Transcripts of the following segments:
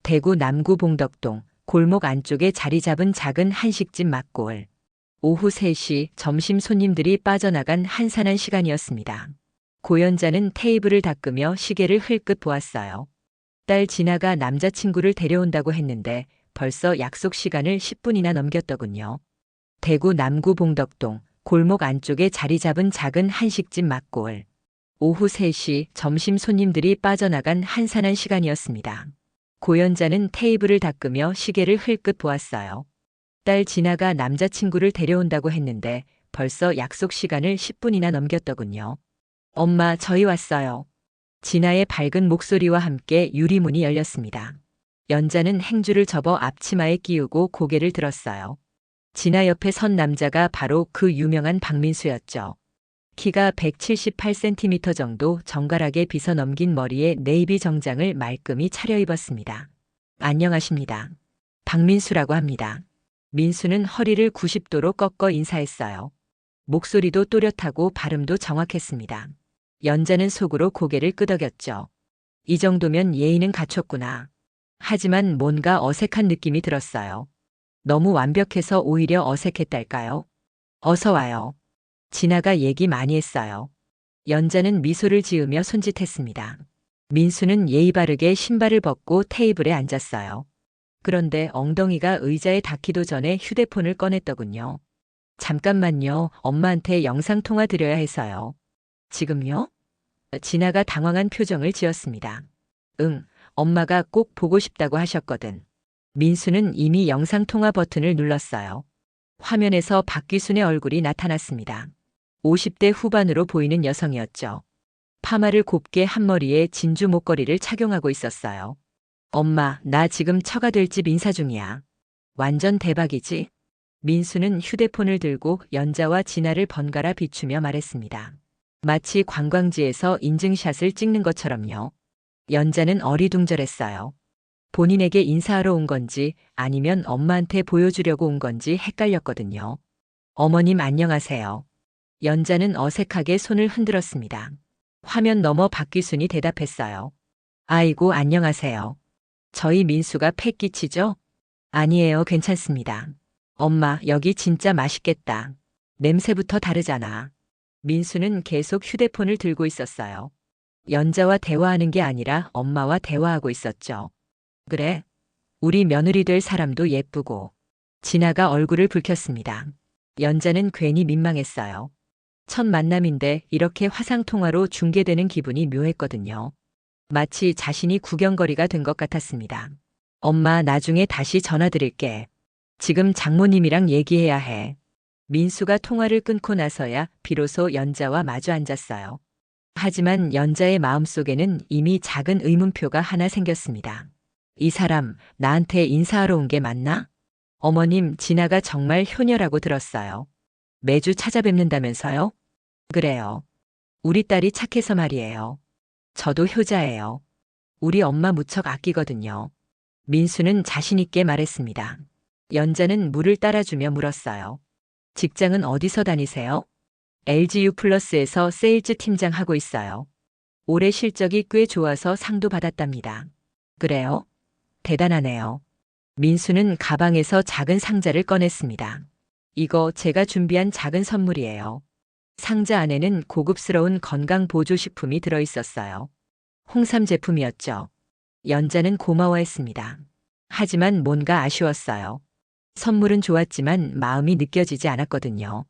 대구 남구 봉덕동 골목 안쪽에 자리 잡은 작은 한식집 막골. 오후 3시 점심 손님들이 빠져나간 한산한 시간이었습니다. 고연자는 테이블을 닦으며 시계를 흘끗 보았어요. 딸 진아가 남자친구를 데려온다고 했는데 벌써 약속 시간을 10분이나 넘겼더군요. 대구 남구 봉덕동 골목 안쪽에 자리 잡은 작은 한식집 막골. 오후 3시 점심 손님들이 빠져나간 한산한 시간이었습니다. 고연자는 테이블을 닦으며 시계를 흘끗 보았어요. 딸 진아가 남자친구를 데려온다고 했는데 벌써 약속 시간을 10분이나 넘겼더군요. 엄마, 저희 왔어요. 진아의 밝은 목소리와 함께 유리문이 열렸습니다. 연자는 행주를 접어 앞치마에 끼우고 고개를 들었어요. 진아 옆에 선 남자가 바로 그 유명한 박민수였죠. 키가 178cm 정도, 정갈하게 빗어 넘긴 머리에 네이비 정장을 말끔히 차려입었습니다. 안녕하십니다. 박민수라고 합니다. 민수는 허리를 90도로 꺾어 인사했어요. 목소리도 또렷하고 발음도 정확했습니다. 연자는 속으로 고개를 끄덕였죠. 이 정도면 예의는 갖췄구나. 하지만 뭔가 어색한 느낌이 들었어요. 너무 완벽해서 오히려 어색했달까요? 어서 와요. 진아가 얘기 많이 했어요. 연자는 미소를 지으며 손짓했습니다. 민수는 예의 바르게 신발을 벗고 테이블에 앉았어요. 그런데 엉덩이가 의자에 닿기도 전에 휴대폰을 꺼냈더군요. 잠깐만요. 엄마한테 영상통화 드려야 해서요. 지금요? 진아가 당황한 표정을 지었습니다. 응, 엄마가 꼭 보고 싶다고 하셨거든. 민수는 이미 영상통화 버튼을 눌렀어요. 화면에서 박기순의 얼굴이 나타났습니다. 50대 후반으로 보이는 여성이었죠. 파마를 곱게 한 머리에 진주 목걸이를 착용하고 있었어요. 엄마, 나 지금 처가 될 집 인사 중이야. 완전 대박이지? 민수는 휴대폰을 들고 연자와 진아를 번갈아 비추며 말했습니다. 마치 관광지에서 인증샷을 찍는 것처럼요. 연자는 어리둥절했어요. 본인에게 인사하러 온 건지 아니면 엄마한테 보여주려고 온 건지 헷갈렸거든요. 어머님 안녕하세요. 연자는 어색하게 손을 흔들었습니다. 화면 너머 박기순이 대답했어요. 아이고 안녕하세요. 저희 민수가 패 끼치죠? 아니에요, 괜찮습니다. 엄마, 여기 진짜 맛있겠다. 냄새부터 다르잖아. 민수는 계속 휴대폰을 들고 있었어요. 연자와 대화하는 게 아니라 엄마와 대화하고 있었죠. 그래? 우리 며느리 될 사람도 예쁘고. 진아가 얼굴을 붉혔습니다. 연자는 괜히 민망했어요. 첫 만남인데 이렇게 화상통화로 중계되는 기분이 묘했거든요. 마치 자신이 구경거리가 된 것 같았습니다. 엄마, 나중에 다시 전화드릴게. 지금 장모님이랑 얘기해야 해. 민수가 통화를 끊고 나서야 비로소 연자와 마주 앉았어요. 하지만 연자의 마음속에는 이미 작은 의문표가 하나 생겼습니다. 이 사람 나한테 인사하러 온 게 맞나? 어머님, 진아가 정말 효녀라고 들었어요. 매주 찾아뵙는다면서요? 그래요. 우리 딸이 착해서 말이에요. 저도 효자예요. 우리 엄마 무척 아끼거든요. 민수는 자신 있게 말했습니다. 연자는 물을 따라주며 물었어요. 직장은 어디서 다니세요? LGU 플러스에서 세일즈 팀장 하고 있어요. 올해 실적이 꽤 좋아서 상도 받았답니다. 그래요? 대단하네요. 민수는 가방에서 작은 상자를 꺼냈습니다. 이거 제가 준비한 작은 선물이에요. 상자 안에는 고급스러운 건강보조식품이 들어있었어요. 홍삼 제품이었죠. 연자는 고마워했습니다. 하지만 뭔가 아쉬웠어요. 선물은 좋았지만 마음이 느껴지지 않았거든요.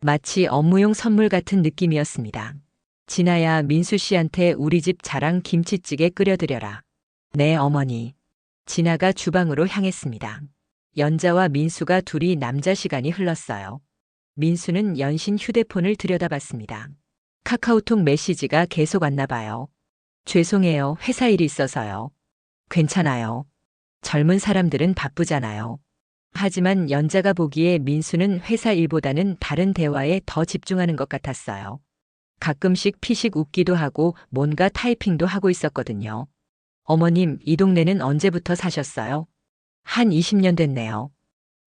마치 업무용 선물 같은 느낌이었습니다. 진아야, 민수 씨한테 우리 집 자랑 김치찌개 끓여드려라. 네, 어머니. 진아가 주방으로 향했습니다. 연자와 민수가 둘이 남자 시간이 흘렀어요. 민수는 연신 휴대폰을 들여다봤습니다. 카카오톡 메시지가 계속 왔나 봐요. 죄송해요, 회사 일이 있어서요. 괜찮아요. 젊은 사람들은 바쁘잖아요. 하지만 연자가 보기에 민수는 회사 일보다는 다른 대화에 더 집중하는 것 같았어요. 가끔씩 피식 웃기도 하고 뭔가 타이핑도 하고 있었거든요. 어머님, 이 동네는 언제부터 사셨어요? 한 20년 됐네요.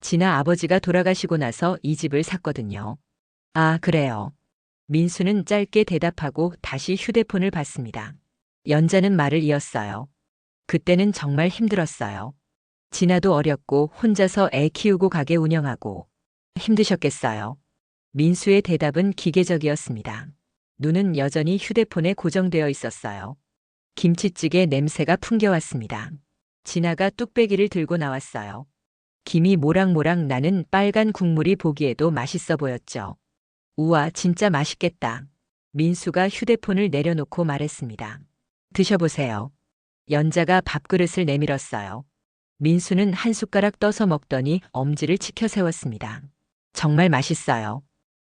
진아 아버지가 돌아가시고 나서 이 집을 샀거든요. 아, 그래요. 민수는 짧게 대답하고 다시 휴대폰을 봤습니다. 연자는 말을 이었어요. 그때는 정말 힘들었어요. 진아도 어렸고 혼자서 애 키우고 가게 운영하고 힘드셨겠어요. 민수의 대답은 기계적이었습니다. 눈은 여전히 휴대폰에 고정되어 있었어요. 김치찌개 냄새가 풍겨왔습니다. 진아가 뚝배기를 들고 나왔어요. 김이 모락모락 나는 빨간 국물이 보기에도 맛있어 보였죠. 우와, 진짜 맛있겠다. 민수가 휴대폰을 내려놓고 말했습니다. 드셔보세요. 연자가 밥그릇을 내밀었어요. 민수는 한 숟가락 떠서 먹더니 엄지를 치켜 세웠습니다. 정말 맛있어요.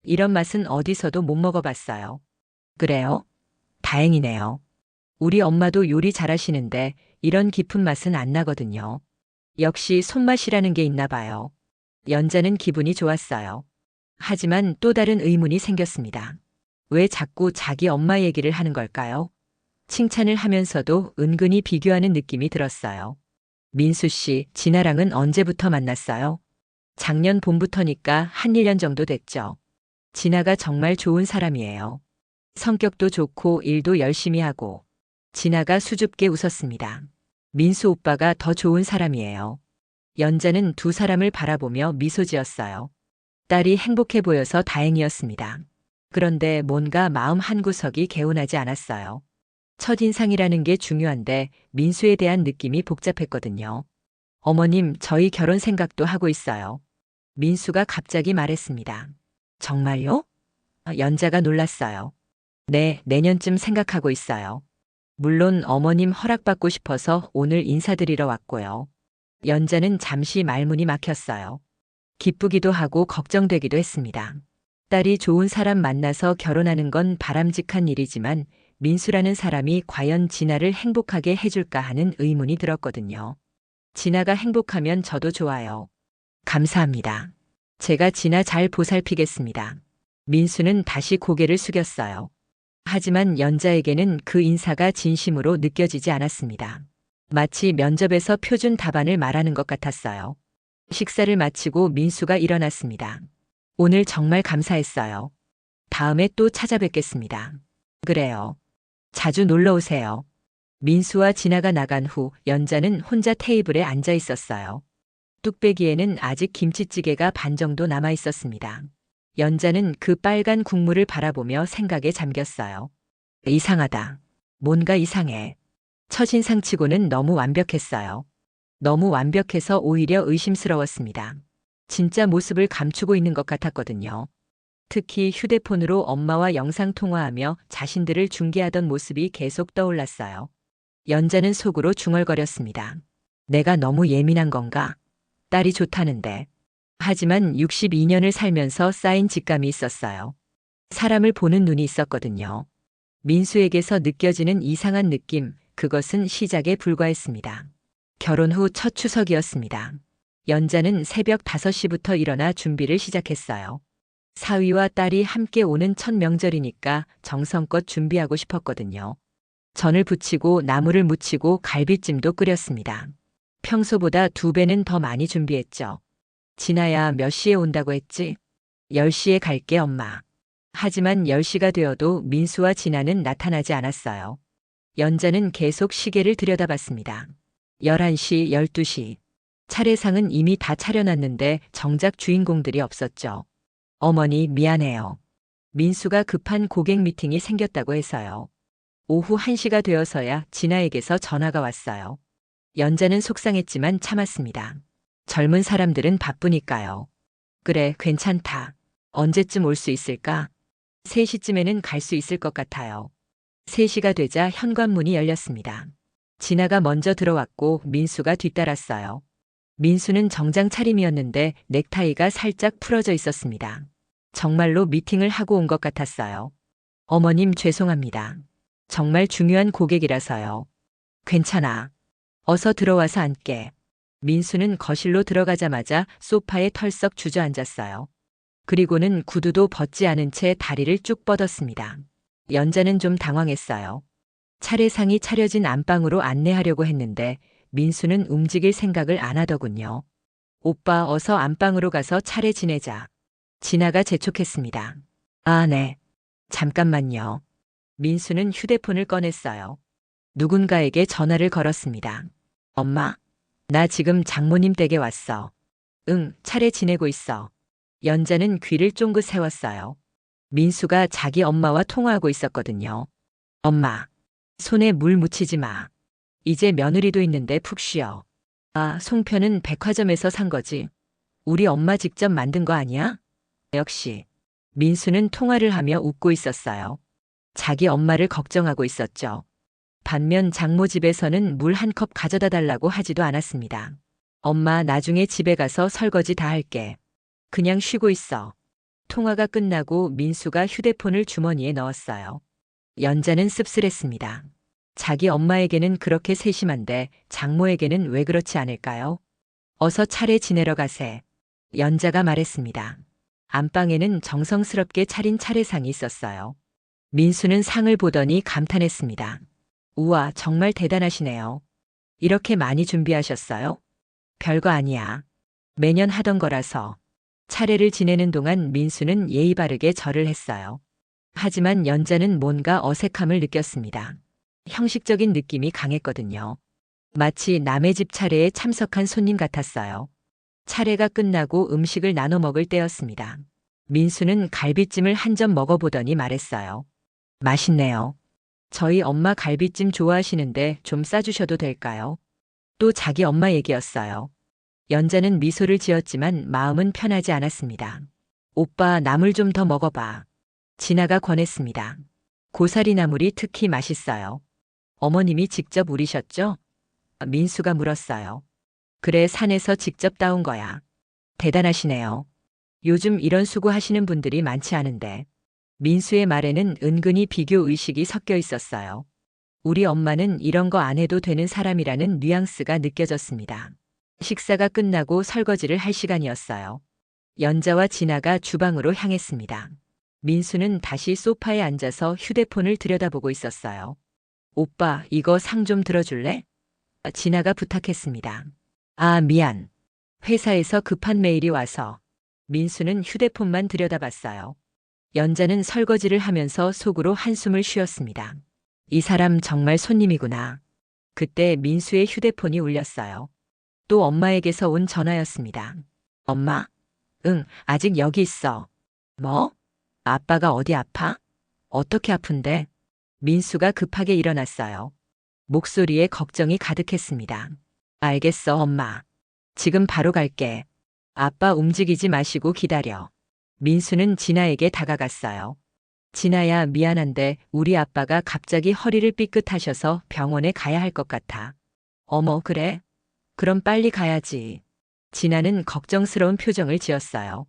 이런 맛은 어디서도 못 먹어봤어요. 그래요? 다행이네요. 우리 엄마도 요리 잘하시는데 이런 깊은 맛은 안 나거든요. 역시 손맛이라는 게 있나 봐요. 연자는 기분이 좋았어요. 하지만 또 다른 의문이 생겼습니다. 왜 자꾸 자기 엄마 얘기를 하는 걸까요? 칭찬을 하면서도 은근히 비교하는 느낌이 들었어요. 민수 씨, 진아랑은 언제부터 만났어요? 작년 봄부터니까 한 1년 정도 됐죠. 진아가 정말 좋은 사람이에요. 성격도 좋고 일도 열심히 하고. 진아가 수줍게 웃었습니다. 민수 오빠가 더 좋은 사람이에요. 연자는 두 사람을 바라보며 미소 지었어요. 딸이 행복해 보여서 다행이었습니다. 그런데 뭔가 마음 한구석이 개운하지 않았어요. 첫인상이라는 게 중요한데 민수에 대한 느낌이 복잡했거든요. 어머님, 저희 결혼 생각도 하고 있어요. 민수가 갑자기 말했습니다. 정말요? 연자가 놀랐어요. 네, 내년쯤 생각하고 있어요. 물론 어머님 허락받고 싶어서 오늘 인사드리러 왔고요. 연자는 잠시 말문이 막혔어요. 기쁘기도 하고 걱정되기도 했습니다. 딸이 좋은 사람 만나서 결혼하는 건 바람직한 일이지만 민수라는 사람이 과연 진아를 행복하게 해줄까 하는 의문이 들었거든요. 진아가 행복하면 저도 좋아요. 감사합니다. 제가 진아 잘 보살피겠습니다. 민수는 다시 고개를 숙였어요. 하지만 연자에게는 그 인사가 진심으로 느껴지지 않았습니다. 마치 면접에서 표준 답안을 말하는 것 같았어요. 식사를 마치고 민수가 일어났습니다. 오늘 정말 감사했어요. 다음에 또 찾아뵙겠습니다. 그래요. 자주 놀러 오세요. 민수와 진아가 나간 후 연자는 혼자 테이블에 앉아 있었어요. 뚝배기에는 아직 김치찌개가 반 정도 남아 있었습니다. 연자는 그 빨간 국물을 바라보며 생각에 잠겼어요. 이상하다. 뭔가 이상해. 첫인상치고는 너무 완벽했어요. 너무 완벽해서 오히려 의심스러웠습니다. 진짜 모습을 감추고 있는 것 같았거든요. 특히 휴대폰으로 엄마와 영상통화하며 자신들을 중계하던 모습이 계속 떠올랐어요. 연자는 속으로 중얼거렸습니다. 내가 너무 예민한 건가? 딸이 좋다는데. 하지만 62년을 살면서 쌓인 직감이 있었어요. 사람을 보는 눈이 있었거든요. 민수에게서 느껴지는 이상한 느낌, 그것은 시작에 불과했습니다. 결혼 후 첫 추석이었습니다. 연자는 새벽 5시부터 일어나 준비를 시작했어요. 사위와 딸이 함께 오는 첫 명절이니까 정성껏 준비하고 싶었거든요. 전을 부치고 나물을 무치고 갈비찜도 끓였습니다. 평소보다 2배는 더 많이 준비했죠. 진아야, 몇 시에 온다고 했지? 10시에 갈게, 엄마. 하지만 10시가 되어도 민수와 진아는 나타나지 않았어요. 연자는 계속 시계를 들여다봤습니다. 11시, 12시. 차례상은 이미 다 차려놨는데 정작 주인공들이 없었죠. 어머니, 미안해요. 민수가 급한 고객 미팅이 생겼다고 해서요. 오후 1시가 되어서야 진아에게서 전화가 왔어요. 연자는 속상했지만 참았습니다. 젊은 사람들은 바쁘니까요. 그래, 괜찮다. 언제쯤 올 수 있을까? 3시쯤에는 갈 수 있을 것 같아요. 3시가 되자 현관문이 열렸습니다. 진아가 먼저 들어왔고 민수가 뒤따랐어요. 민수는 정장 차림이었는데 넥타이가 살짝 풀어져 있었습니다. 정말로 미팅을 하고 온 것 같았어요. 어머님, 죄송합니다. 정말 중요한 고객이라서요. 괜찮아. 어서 들어와서 앉게. 민수는 거실로 들어가자마자 소파에 털썩 주저앉았어요. 그리고는 구두도 벗지 않은 채 다리를 쭉 뻗었습니다. 연자는 좀 당황했어요. 차례상이 차려진 안방으로 안내하려고 했는데 민수는 움직일 생각을 안 하더군요. 오빠, 어서 안방으로 가서 차례 지내자. 진아가 재촉했습니다. 아, 네. 잠깐만요. 민수는 휴대폰을 꺼냈어요. 누군가에게 전화를 걸었습니다. 엄마, 나 지금 장모님 댁에 왔어. 응, 차례 지내고 있어. 연자는 귀를 쫑긋 세웠어요. 민수가 자기 엄마와 통화하고 있었거든요. 엄마, 손에 물 묻히지 마. 이제 며느리도 있는데 푹 쉬어. 아, 송편은 백화점에서 산 거지. 우리 엄마 직접 만든 거 아니야? 역시. 민수는 통화를 하며 웃고 있었어요. 자기 엄마를 걱정하고 있었죠. 반면 장모 집에서는 물 한 컵 가져다 달라고 하지도 않았습니다. 엄마, 나중에 집에 가서 설거지 다 할게. 그냥 쉬고 있어. 통화가 끝나고 민수가 휴대폰을 주머니에 넣었어요. 연자는 씁쓸했습니다. 자기 엄마에게는 그렇게 세심한데 장모에게는 왜 그렇지 않을까요? 어서 차례 지내러 가세. 연자가 말했습니다. 안방에는 정성스럽게 차린 차례상이 있었어요. 민수는 상을 보더니 감탄했습니다. 우와, 정말 대단하시네요. 이렇게 많이 준비하셨어요? 별거 아니야. 매년 하던 거라서. 차례를 지내는 동안 민수는 예의 바르게 절을 했어요. 하지만 연자는 뭔가 어색함을 느꼈습니다. 형식적인 느낌이 강했거든요. 마치 남의 집 차례에 참석한 손님 같았어요. 차례가 끝나고 음식을 나눠 먹을 때였습니다. 민수는 갈비찜을 한 점 먹어보더니 말했어요. 맛있네요. 저희 엄마 갈비찜 좋아하시는데 좀 싸주셔도 될까요? 또 자기 엄마 얘기였어요. 연자는 미소를 지었지만 마음은 편하지 않았습니다. 오빠, 나물 좀 더 먹어봐. 진아가 권했습니다. 고사리 나물이 특히 맛있어요. 어머님이 직접 우리셨죠? 민수가 물었어요. 그래, 산에서 직접 따온 거야. 대단하시네요. 요즘 이런 수고하시는 분들이 많지 않은데. 민수의 말에는 은근히 비교 의식이 섞여 있었어요. 우리 엄마는 이런 거 안 해도 되는 사람이라는 뉘앙스가 느껴졌습니다. 식사가 끝나고 설거지를 할 시간이었어요. 연자와 진아가 주방으로 향했습니다. 민수는 다시 소파에 앉아서 휴대폰을 들여다보고 있었어요. 오빠, 이거 상 좀 들어줄래? 진아가 부탁했습니다. 아, 미안. 회사에서 급한 메일이 와서. 민수는 휴대폰만 들여다봤어요. 연자는 설거지를 하면서 속으로 한숨을 쉬었습니다. 이 사람 정말 손님이구나. 그때 민수의 휴대폰이 울렸어요. 또 엄마에게서 온 전화였습니다. 엄마? 응, 아직 여기 있어. 뭐? 아빠가 어디 아파? 어떻게 아픈데? 민수가 급하게 일어났어요. 목소리에 걱정이 가득했습니다. 알겠어, 엄마. 지금 바로 갈게. 아빠 움직이지 마시고 기다려. 민수는 진아에게 다가갔어요. 진아야, 미안한데 우리 아빠가 갑자기 허리를 삐끗하셔서 병원에 가야 할 것 같아. 어머, 그래? 그럼 빨리 가야지. 진아는 걱정스러운 표정을 지었어요.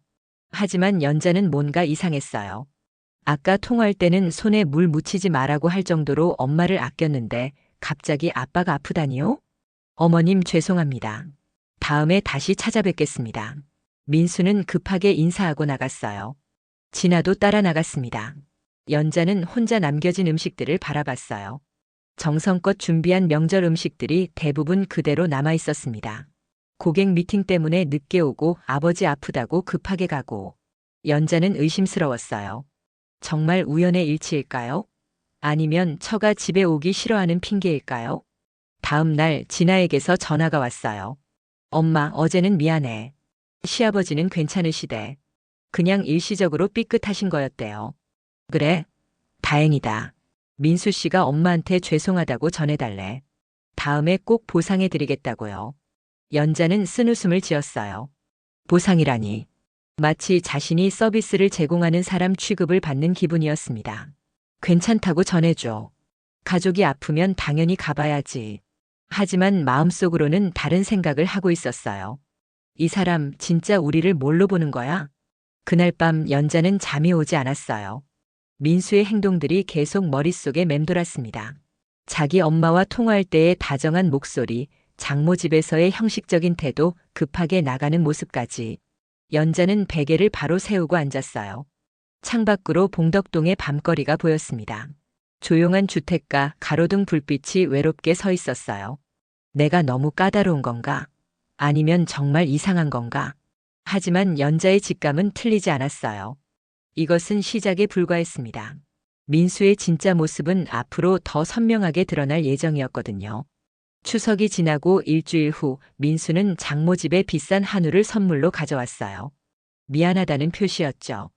하지만 연자는 뭔가 이상했어요. 아까 통화할 때는 손에 물 묻히지 말라고 할 정도로 엄마를 아꼈는데 갑자기 아빠가 아프다니요? 어머님, 죄송합니다. 다음에 다시 찾아뵙겠습니다. 민수는 급하게 인사하고 나갔어요. 진아도 따라 나갔습니다. 연자는 혼자 남겨진 음식들을 바라봤어요. 정성껏 준비한 명절 음식들이 대부분 그대로 남아 있었습니다. 고객 미팅 때문에 늦게 오고 아버지 아프다고 급하게 가고. 연자는 의심스러웠어요. 정말 우연의 일치일까요? 아니면 처가 집에 오기 싫어하는 핑계일까요? 다음 날 진아에게서 전화가 왔어요. 엄마, 어제는 미안해. 시아버지는 괜찮으시대. 그냥 일시적으로 삐끗하신 거였대요. 그래? 다행이다. 민수 씨가 엄마한테 죄송하다고 전해달래. 다음에 꼭 보상해드리겠다고요. 연자는 쓴웃음을 지었어요. 보상이라니. 마치 자신이 서비스를 제공하는 사람 취급을 받는 기분이었습니다. 괜찮다고 전해줘. 가족이 아프면 당연히 가봐야지. 하지만 마음속으로는 다른 생각을 하고 있었어요. 이 사람 진짜 우리를 뭘로 보는 거야? 그날 밤 연자는 잠이 오지 않았어요. 민수의 행동들이 계속 머릿속에 맴돌았습니다. 자기 엄마와 통화할 때의 다정한 목소리, 장모 집에서의 형식적인 태도, 급하게 나가는 모습까지. 연자는 베개를 바로 세우고 앉았어요. 창밖으로 봉덕동의 밤거리가 보였습니다. 조용한 주택가, 가로등 불빛이 외롭게 서 있었어요. 내가 너무 까다로운 건가? 아니면 정말 이상한 건가? 하지만 연자의 직감은 틀리지 않았어요. 이것은 시작에 불과했습니다. 민수의 진짜 모습은 앞으로 더 선명하게 드러날 예정이었거든요. 추석이 지나고 일주일 후 민수는 장모 집에 비싼 한우를 선물로 가져왔어요. 미안하다는 표시였죠.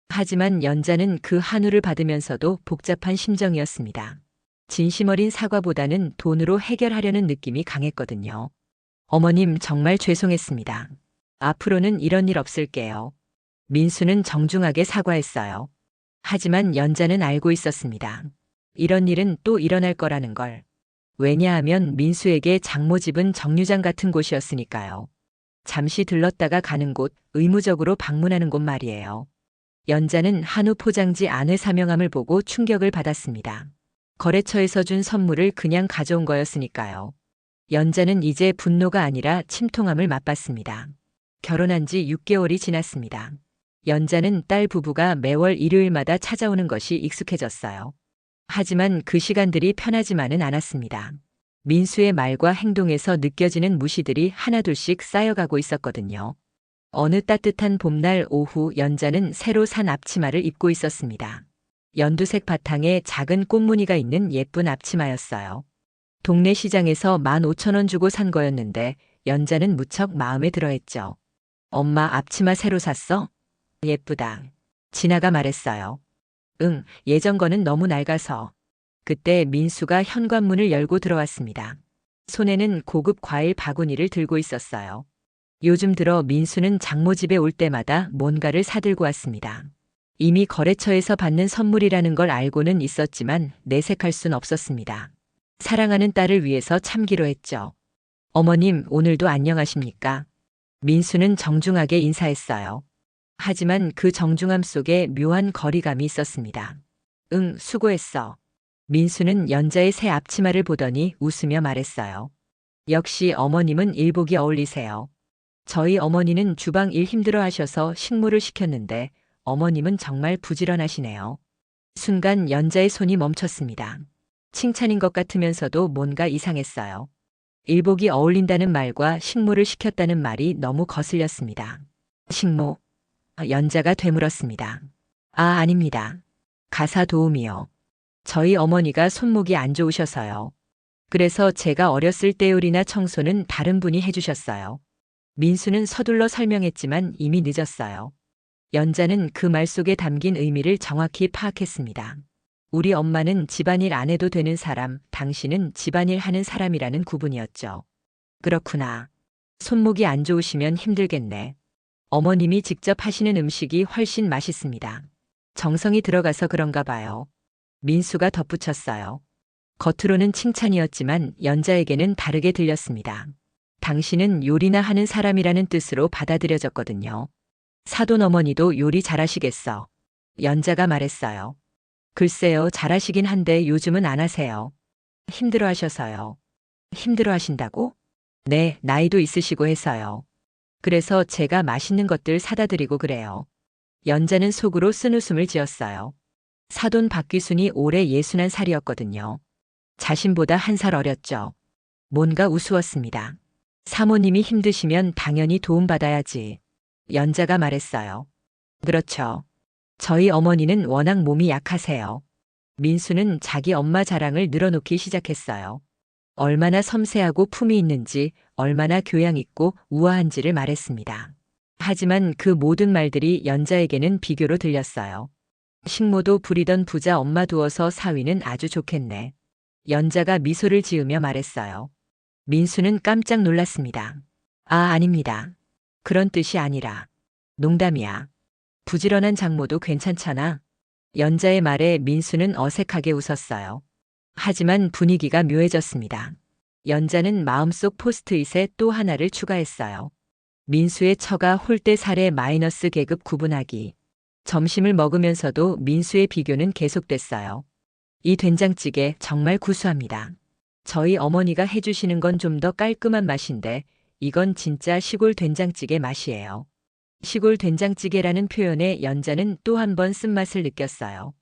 하지만 연자는 그 한우를 받으면서도 복잡한 심정이었습니다. 진심 어린 사과보다는 돈으로 해결하려는 느낌이 강했거든요. 어머님 정말 죄송했습니다. 앞으로는 이런 일 없을게요. 민수는 정중하게 사과했어요. 하지만 연자는 알고 있었습니다. 이런 일은 또 일어날 거라는 걸. 왜냐하면 민수에게 장모 집은 정류장 같은 곳이었으니까요. 잠시 들렀다가 가는 곳, 의무적으로 방문하는 곳 말이에요. 연자는 한우 포장지 안의 사명함을 보고 충격을 받았습니다. 거래처에서 준 선물을 그냥 가져온 거였으니까요. 연자는 이제 분노가 아니라 침통함을 맛봤습니다. 결혼한 지 6개월이 지났습니다. 연자는 딸 부부가 매월 일요일마다 찾아오는 것이 익숙해졌어요. 하지만 그 시간들이 편하지만은 않았습니다. 민수의 말과 행동에서 느껴지는 무시들이 하나둘씩 쌓여가고 있었거든요. 어느 따뜻한 봄날 오후 연자는 새로 산 앞치마를 입고 있었습니다. 연두색 바탕에 작은 꽃무늬가 있는 예쁜 앞치마였어요. 동네 시장에서 15,000원 주고 산 거였는데 연자는 무척 마음에 들어했죠. 엄마 앞치마 새로 샀어? 예쁘다. 진아가 말했어요. 응, 예전 거는 너무 낡아서. 그때 민수가 현관문을 열고 들어왔습니다. 손에는 고급 과일 바구니를 들고 있었어요. 요즘 들어 민수는 장모 집에 올 때마다 뭔가를 사들고 왔습니다. 이미 거래처에서 받는 선물이라는 걸 알고는 있었지만 내색할 순 없었습니다. 사랑하는 딸을 위해서 참기로 했죠. 어머님, 오늘도 안녕하십니까? 민수는 정중하게 인사했어요. 하지만 그 정중함 속에 묘한 거리감이 있었습니다. 응, 수고했어. 민수는 연자의 새 앞치마를 보더니 웃으며 말했어요. 역시 어머님은 일복이 어울리세요. 저희 어머니는 주방 일 힘들어 하셔서 식모를 시켰는데 어머님은 정말 부지런하시네요. 순간 연자의 손이 멈췄습니다. 칭찬인 것 같으면서도 뭔가 이상했어요. 일복이 어울린다는 말과 식모를 시켰다는 말이 너무 거슬렸습니다. 식모. 연자가 되물었습니다. 아, 아닙니다. 가사 도우미요. 저희 어머니가 손목이 안 좋으셔서요. 그래서 제가 어렸을 때 요리나 청소는 다른 분이 해주셨어요. 민수는 서둘러 설명했지만 이미 늦었어요. 연자는 그 말 속에 담긴 의미를 정확히 파악했습니다. 우리 엄마는 집안일 안 해도 되는 사람, 당신은 집안일 하는 사람이라는 구분이었죠. 그렇구나. 손목이 안 좋으시면 힘들겠네. 어머님이 직접 하시는 음식이 훨씬 맛있습니다. 정성이 들어가서 그런가 봐요. 민수가 덧붙였어요. 겉으로는 칭찬이었지만 연자에게는 다르게 들렸습니다. 당신은 요리나 하는 사람이라는 뜻으로 받아들여졌거든요. 사돈 어머니도 요리 잘하시겠어. 연자가 말했어요. 글쎄요, 잘하시긴 한데 요즘은 안 하세요. 힘들어 하셔서요. 힘들어 하신다고? 네, 나이도 있으시고 해서요. 그래서 제가 맛있는 것들 사다 드리고 그래요. 연자는 속으로 쓴웃음을 지었어요. 사돈 박귀순이 올해 61살이었거든요. 자신보다 1살 어렸죠. 뭔가 우스웠습니다. 사모님이 힘드시면 당연히 도움받아야지. 연자가 말했어요. 그렇죠. 저희 어머니는 워낙 몸이 약하세요. 민수는 자기 엄마 자랑을 늘어놓기 시작했어요. 얼마나 섬세하고 품이 있는지, 얼마나 교양 있고 우아한지를 말했습니다. 하지만 그 모든 말들이 연자에게는 비교로 들렸어요. 식모도 부리던 부자 엄마 두어서 사위는 아주 좋겠네. 연자가 미소를 지으며 말했어요. 민수는 깜짝 놀랐습니다. 아, 아닙니다. 그런 뜻이 아니라. 농담이야. 부지런한 장모도 괜찮잖아. 연자의 말에 민수는 어색하게 웃었어요. 하지만 분위기가 묘해졌습니다. 연자는 마음속 포스트잇에 또 하나를 추가했어요. 민수의 처가 홀대 살해 마이너스 계급 구분하기. 점심을 먹으면서도 민수의 비교는 계속됐어요. 이 된장찌개 정말 구수합니다. 저희 어머니가 해주시는 건 좀 더 깔끔한 맛인데 이건 진짜 시골 된장찌개 맛이에요. 시골 된장찌개라는 표현에 연자는 또 한 번 쓴맛을 느꼈어요.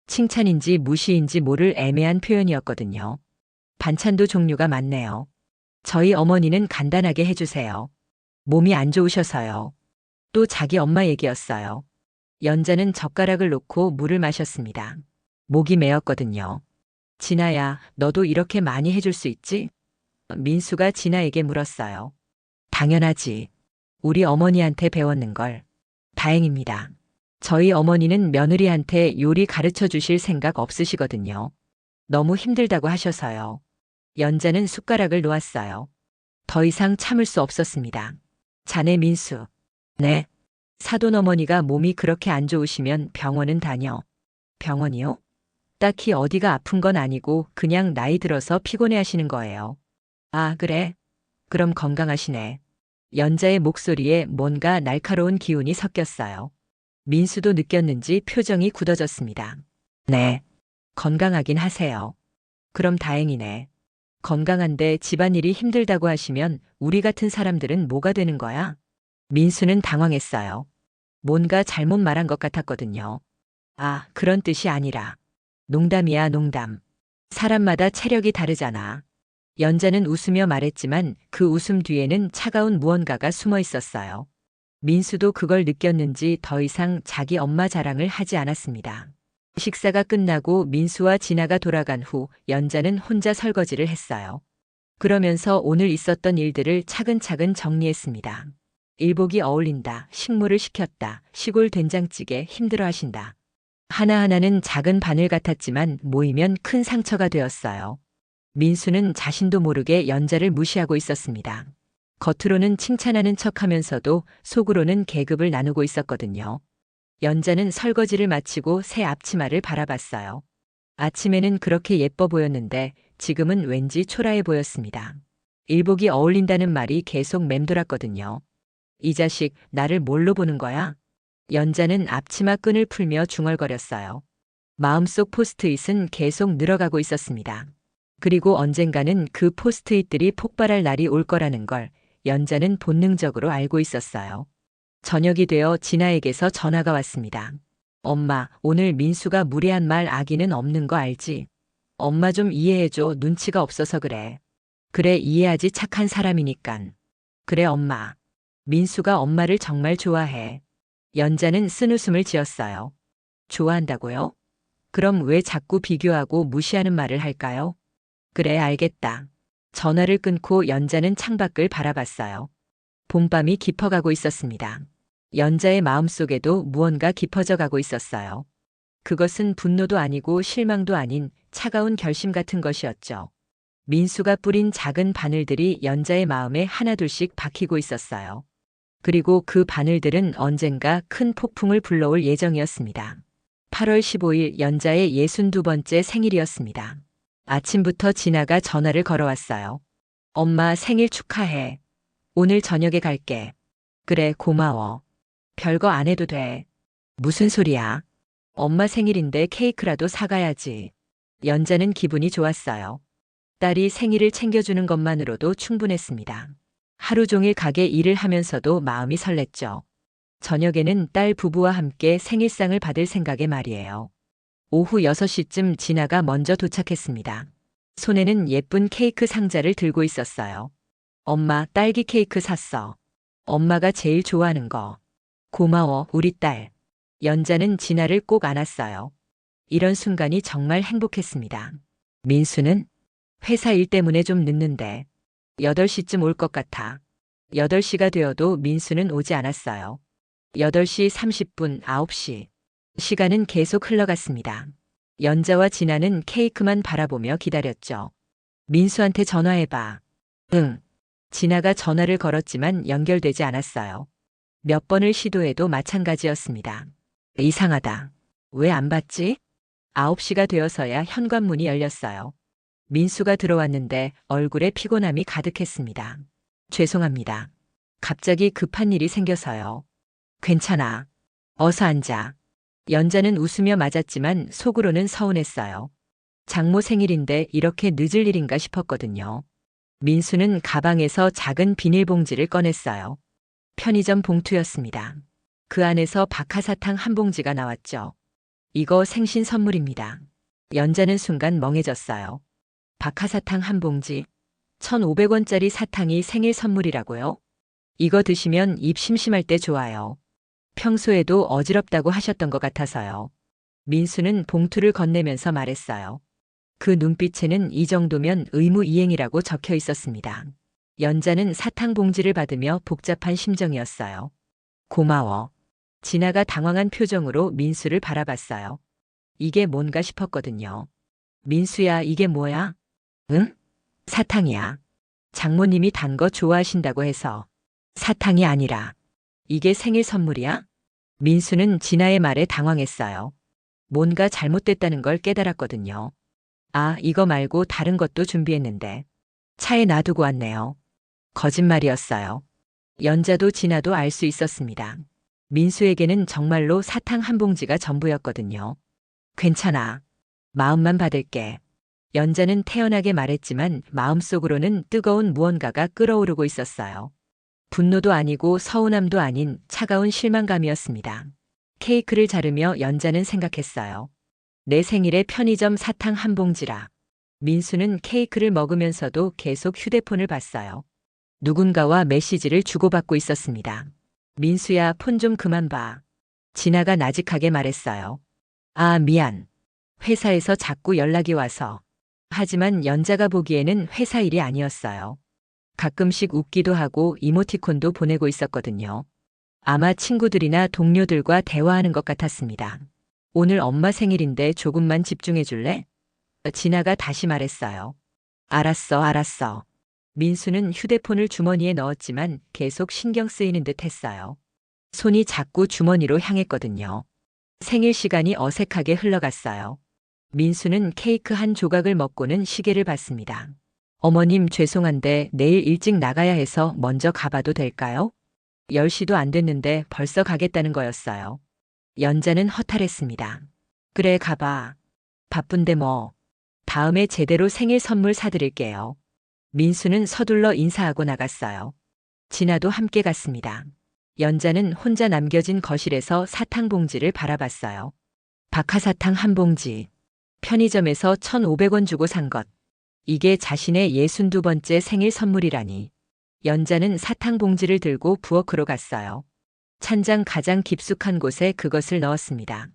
칭찬인지 무시인지 모를 애매한 표현이었거든요. 반찬도 종류가 많네요. 저희 어머니는 간단하게 해주세요. 몸이 안 좋으셔서요. 또 자기 엄마 얘기였어요. 연자는 젓가락을 놓고 물을 마셨습니다. 목이 메었거든요. 진아야, 너도 이렇게 많이 해줄 수 있지? 민수가 진아에게 물었어요. 당연하지. 우리 어머니한테 배웠는 걸. 다행입니다. 저희 어머니는 며느리한테 요리 가르쳐 주실 생각 없으시거든요. 너무 힘들다고 하셔서요. 연자는 숟가락을 놓았어요. 더 이상 참을 수 없었습니다. 자네 민수. 네. 사돈 어머니가 몸이 그렇게 안 좋으시면 병원은 다녀. 병원이요? 딱히 어디가 아픈 건 아니고 그냥 나이 들어서 피곤해 하시는 거예요. 아, 그래? 그럼 건강하시네. 연자의 목소리에 뭔가 날카로운 기운이 섞였어요. 민수도 느꼈는지 표정이 굳어졌습니다. 네. 건강하긴 하세요. 그럼 다행이네. 건강한데 집안일이 힘들다고 하시면 우리 같은 사람들은 뭐가 되는 거야? 민수는 당황했어요. 뭔가 잘못 말한 것 같았거든요. 아, 그런 뜻이 아니라. 농담이야, 농담. 사람마다 체력이 다르잖아. 연자는 웃으며 말했지만 그 웃음 뒤에는 차가운 무언가가 숨어 있었어요. 민수도 그걸 느꼈는지 더 이상 자기 엄마 자랑을 하지 않았습니다. 식사가 끝나고 민수와 진아가 돌아간 후 연자는 혼자 설거지를 했어요. 그러면서 오늘 있었던 일들을 차근차근 정리했습니다. 일복이 어울린다, 식물을 시켰다, 시골 된장찌개 힘들어 하신다. 하나하나는 작은 바늘 같았지만 모이면 큰 상처가 되었어요. 민수는 자신도 모르게 연자를 무시하고 있었습니다. 겉으로는 칭찬하는 척하면서도 속으로는 계급을 나누고 있었거든요. 연자는 설거지를 마치고 새 앞치마를 바라봤어요. 아침에는 그렇게 예뻐 보였는데 지금은 왠지 초라해 보였습니다. 일복이 어울린다는 말이 계속 맴돌았거든요. 이 자식, 나를 뭘로 보는 거야? 연자는 앞치마 끈을 풀며 중얼거렸어요. 마음속 포스트잇은 계속 늘어가고 있었습니다. 그리고 언젠가는 그 포스트잇들이 폭발할 날이 올 거라는 걸 연자는 본능적으로 알고 있었어요. 저녁이 되어 진아에게서 전화가 왔습니다. 엄마, 오늘 민수가 무례한 말 아기는 없는 거 알지? 엄마 좀 이해해줘. 눈치가 없어서 그래. 그래, 이해하지. 착한 사람이니깐. 그래, 엄마. 민수가 엄마를 정말 좋아해. 연자는 쓴웃음을 지었어요. 좋아한다고요? 그럼 왜 자꾸 비교하고 무시하는 말을 할까요? 그래, 알겠다. 전화를 끊고 연자는 창밖을 바라봤어요. 봄밤이 깊어가고 있었습니다. 연자의 마음속에도 무언가 깊어져 가고 있었어요. 그것은 분노도 아니고 실망도 아닌 차가운 결심 같은 것이었죠. 민수가 뿌린 작은 바늘들이 연자의 마음에 하나둘씩 박히고 있었어요. 그리고 그 바늘들은 언젠가 큰 폭풍을 불러올 예정이었습니다. 8월 15일 연자의 62번째 생일이었습니다. 아침부터 진아가 전화를 걸어왔어요. 엄마 생일 축하해. 오늘 저녁에 갈게. 그래, 고마워. 별거 안 해도 돼. 무슨 소리야? 엄마 생일인데 케이크라도 사가야지. 연자는 기분이 좋았어요. 딸이 생일을 챙겨주는 것만으로도 충분했습니다. 하루 종일 가게 일을 하면서도 마음이 설렜죠. 저녁에는 딸 부부와 함께 생일상을 받을 생각에 말이에요. 오후 6시쯤 진아가 먼저 도착했습니다. 손에는 예쁜 케이크 상자를 들고 있었어요. 엄마, 딸기 케이크 샀어. 엄마가 제일 좋아하는 거. 고마워, 우리 딸. 연자는 진아를 꼭 안았어요. 이런 순간이 정말 행복했습니다. 민수는 회사 일 때문에 좀 늦는데 8시쯤 올 것 같아. 8시가 되어도 민수는 오지 않았어요. 8시 30분, 9시. 시간은 계속 흘러갔습니다. 연자와 진아는 케이크만 바라보며 기다렸죠. 민수한테 전화해봐. 응. 진아가 전화를 걸었지만 연결되지 않았어요. 몇 번을 시도해도 마찬가지였습니다. 이상하다. 왜 안 받지? 9시가 되어서야 현관문이 열렸어요. 민수가 들어왔는데 얼굴에 피곤함이 가득했습니다. 죄송합니다. 갑자기 급한 일이 생겨서요. 괜찮아. 어서 앉아. 연자는 웃으며 맞았지만 속으로는 서운했어요. 장모 생일인데 이렇게 늦을 일인가 싶었거든요. 민수는 가방에서 작은 비닐봉지를 꺼냈어요. 편의점 봉투였습니다. 그 안에서 박하사탕 한 봉지가 나왔죠. 이거 생신 선물입니다. 연자는 순간 멍해졌어요. 박하사탕 한 봉지, 1,500원짜리 사탕이 생일 선물이라고요? 이거 드시면 입 심심할 때 좋아요. 평소에도 어지럽다고 하셨던 것 같아서요. 민수는 봉투를 건네면서 말했어요. 그 눈빛에는 이 정도면 의무이행이라고 적혀 있었습니다. 연자는 사탕 봉지를 받으며 복잡한 심정이었어요. 고마워. 진아가 당황한 표정으로 민수를 바라봤어요. 이게 뭔가 싶었거든요. 민수야, 이게 뭐야? 응? 사탕이야. 장모님이 단 거 좋아하신다고 해서. 사탕이 아니라. 이게 생일 선물이야? 민수는 진아의 말에 당황했어요. 뭔가 잘못됐다는 걸 깨달았거든요. 아, 이거 말고 다른 것도 준비했는데. 차에 놔두고 왔네요. 거짓말이었어요. 연자도 진아도 알 수 있었습니다. 민수에게는 정말로 사탕 한 봉지가 전부였거든요. 괜찮아. 마음만 받을게. 연자는 태연하게 말했지만 마음속으로는 뜨거운 무언가가 끓어오르고 있었어요. 분노도 아니고 서운함도 아닌 차가운 실망감이었습니다. 케이크를 자르며 연자는 생각했어요. 내 생일에 편의점 사탕 한 봉지라. 민수는 케이크를 먹으면서도 계속 휴대폰을 봤어요. 누군가와 메시지를 주고받고 있었습니다. 민수야, 폰 좀 그만 봐. 진아가 나직하게 말했어요. 아, 미안. 회사에서 자꾸 연락이 와서. 하지만 연자가 보기에는 회사 일이 아니었어요. 가끔씩 웃기도 하고 이모티콘도 보내고 있었거든요. 아마 친구들이나 동료들과 대화하는 것 같았습니다. 오늘 엄마 생일인데 조금만 집중해 줄래? 진아가 다시 말했어요. 알았어, 알았어. 민수는 휴대폰을 주머니에 넣었지만 계속 신경 쓰이는 듯 했어요. 손이 자꾸 주머니로 향했거든요. 생일 시간이 어색하게 흘러갔어요. 민수는 케이크 한 조각을 먹고는 시계를 봤습니다. 어머님, 죄송한데 내일 일찍 나가야 해서 먼저 가봐도 될까요? 10시도 안 됐는데 벌써 가겠다는 거였어요. 연자는 허탈했습니다. 그래, 가봐. 바쁜데 뭐. 다음에 제대로 생일 선물 사드릴게요. 민수는 서둘러 인사하고 나갔어요. 진아도 함께 갔습니다. 연자는 혼자 남겨진 거실에서 사탕 봉지를 바라봤어요. 박하사탕 한 봉지. 편의점에서 1,500원 주고 산 것. 이게 자신의 62번째 생일 선물이라니. 연자는 사탕 봉지를 들고 부엌으로 갔어요. 찬장 가장 깊숙한 곳에 그것을 넣었습니다.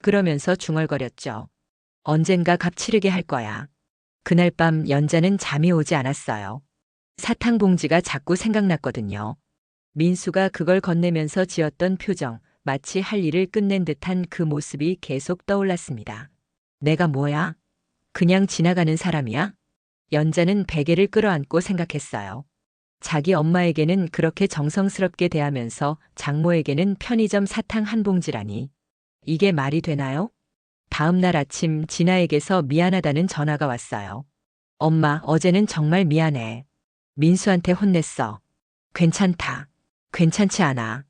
그러면서 중얼거렸죠. 언젠가 값 치르게 할 거야. 그날 밤 연자는 잠이 오지 않았어요. 사탕 봉지가 자꾸 생각났거든요. 민수가 그걸 건네면서 지었던 표정, 마치 할 일을 끝낸 듯한 그 모습이 계속 떠올랐습니다. 내가 뭐야? 그냥 지나가는 사람이야? 연자는 베개를 끌어안고 생각했어요. 자기 엄마에게는 그렇게 정성스럽게 대하면서 장모에게는 편의점 사탕 한 봉지라니. 이게 말이 되나요? 다음 날 아침 진아에게서 미안하다는 전화가 왔어요. 엄마, 어제는 정말 미안해. 민수한테 혼냈어. 괜찮다. 괜찮지 않아.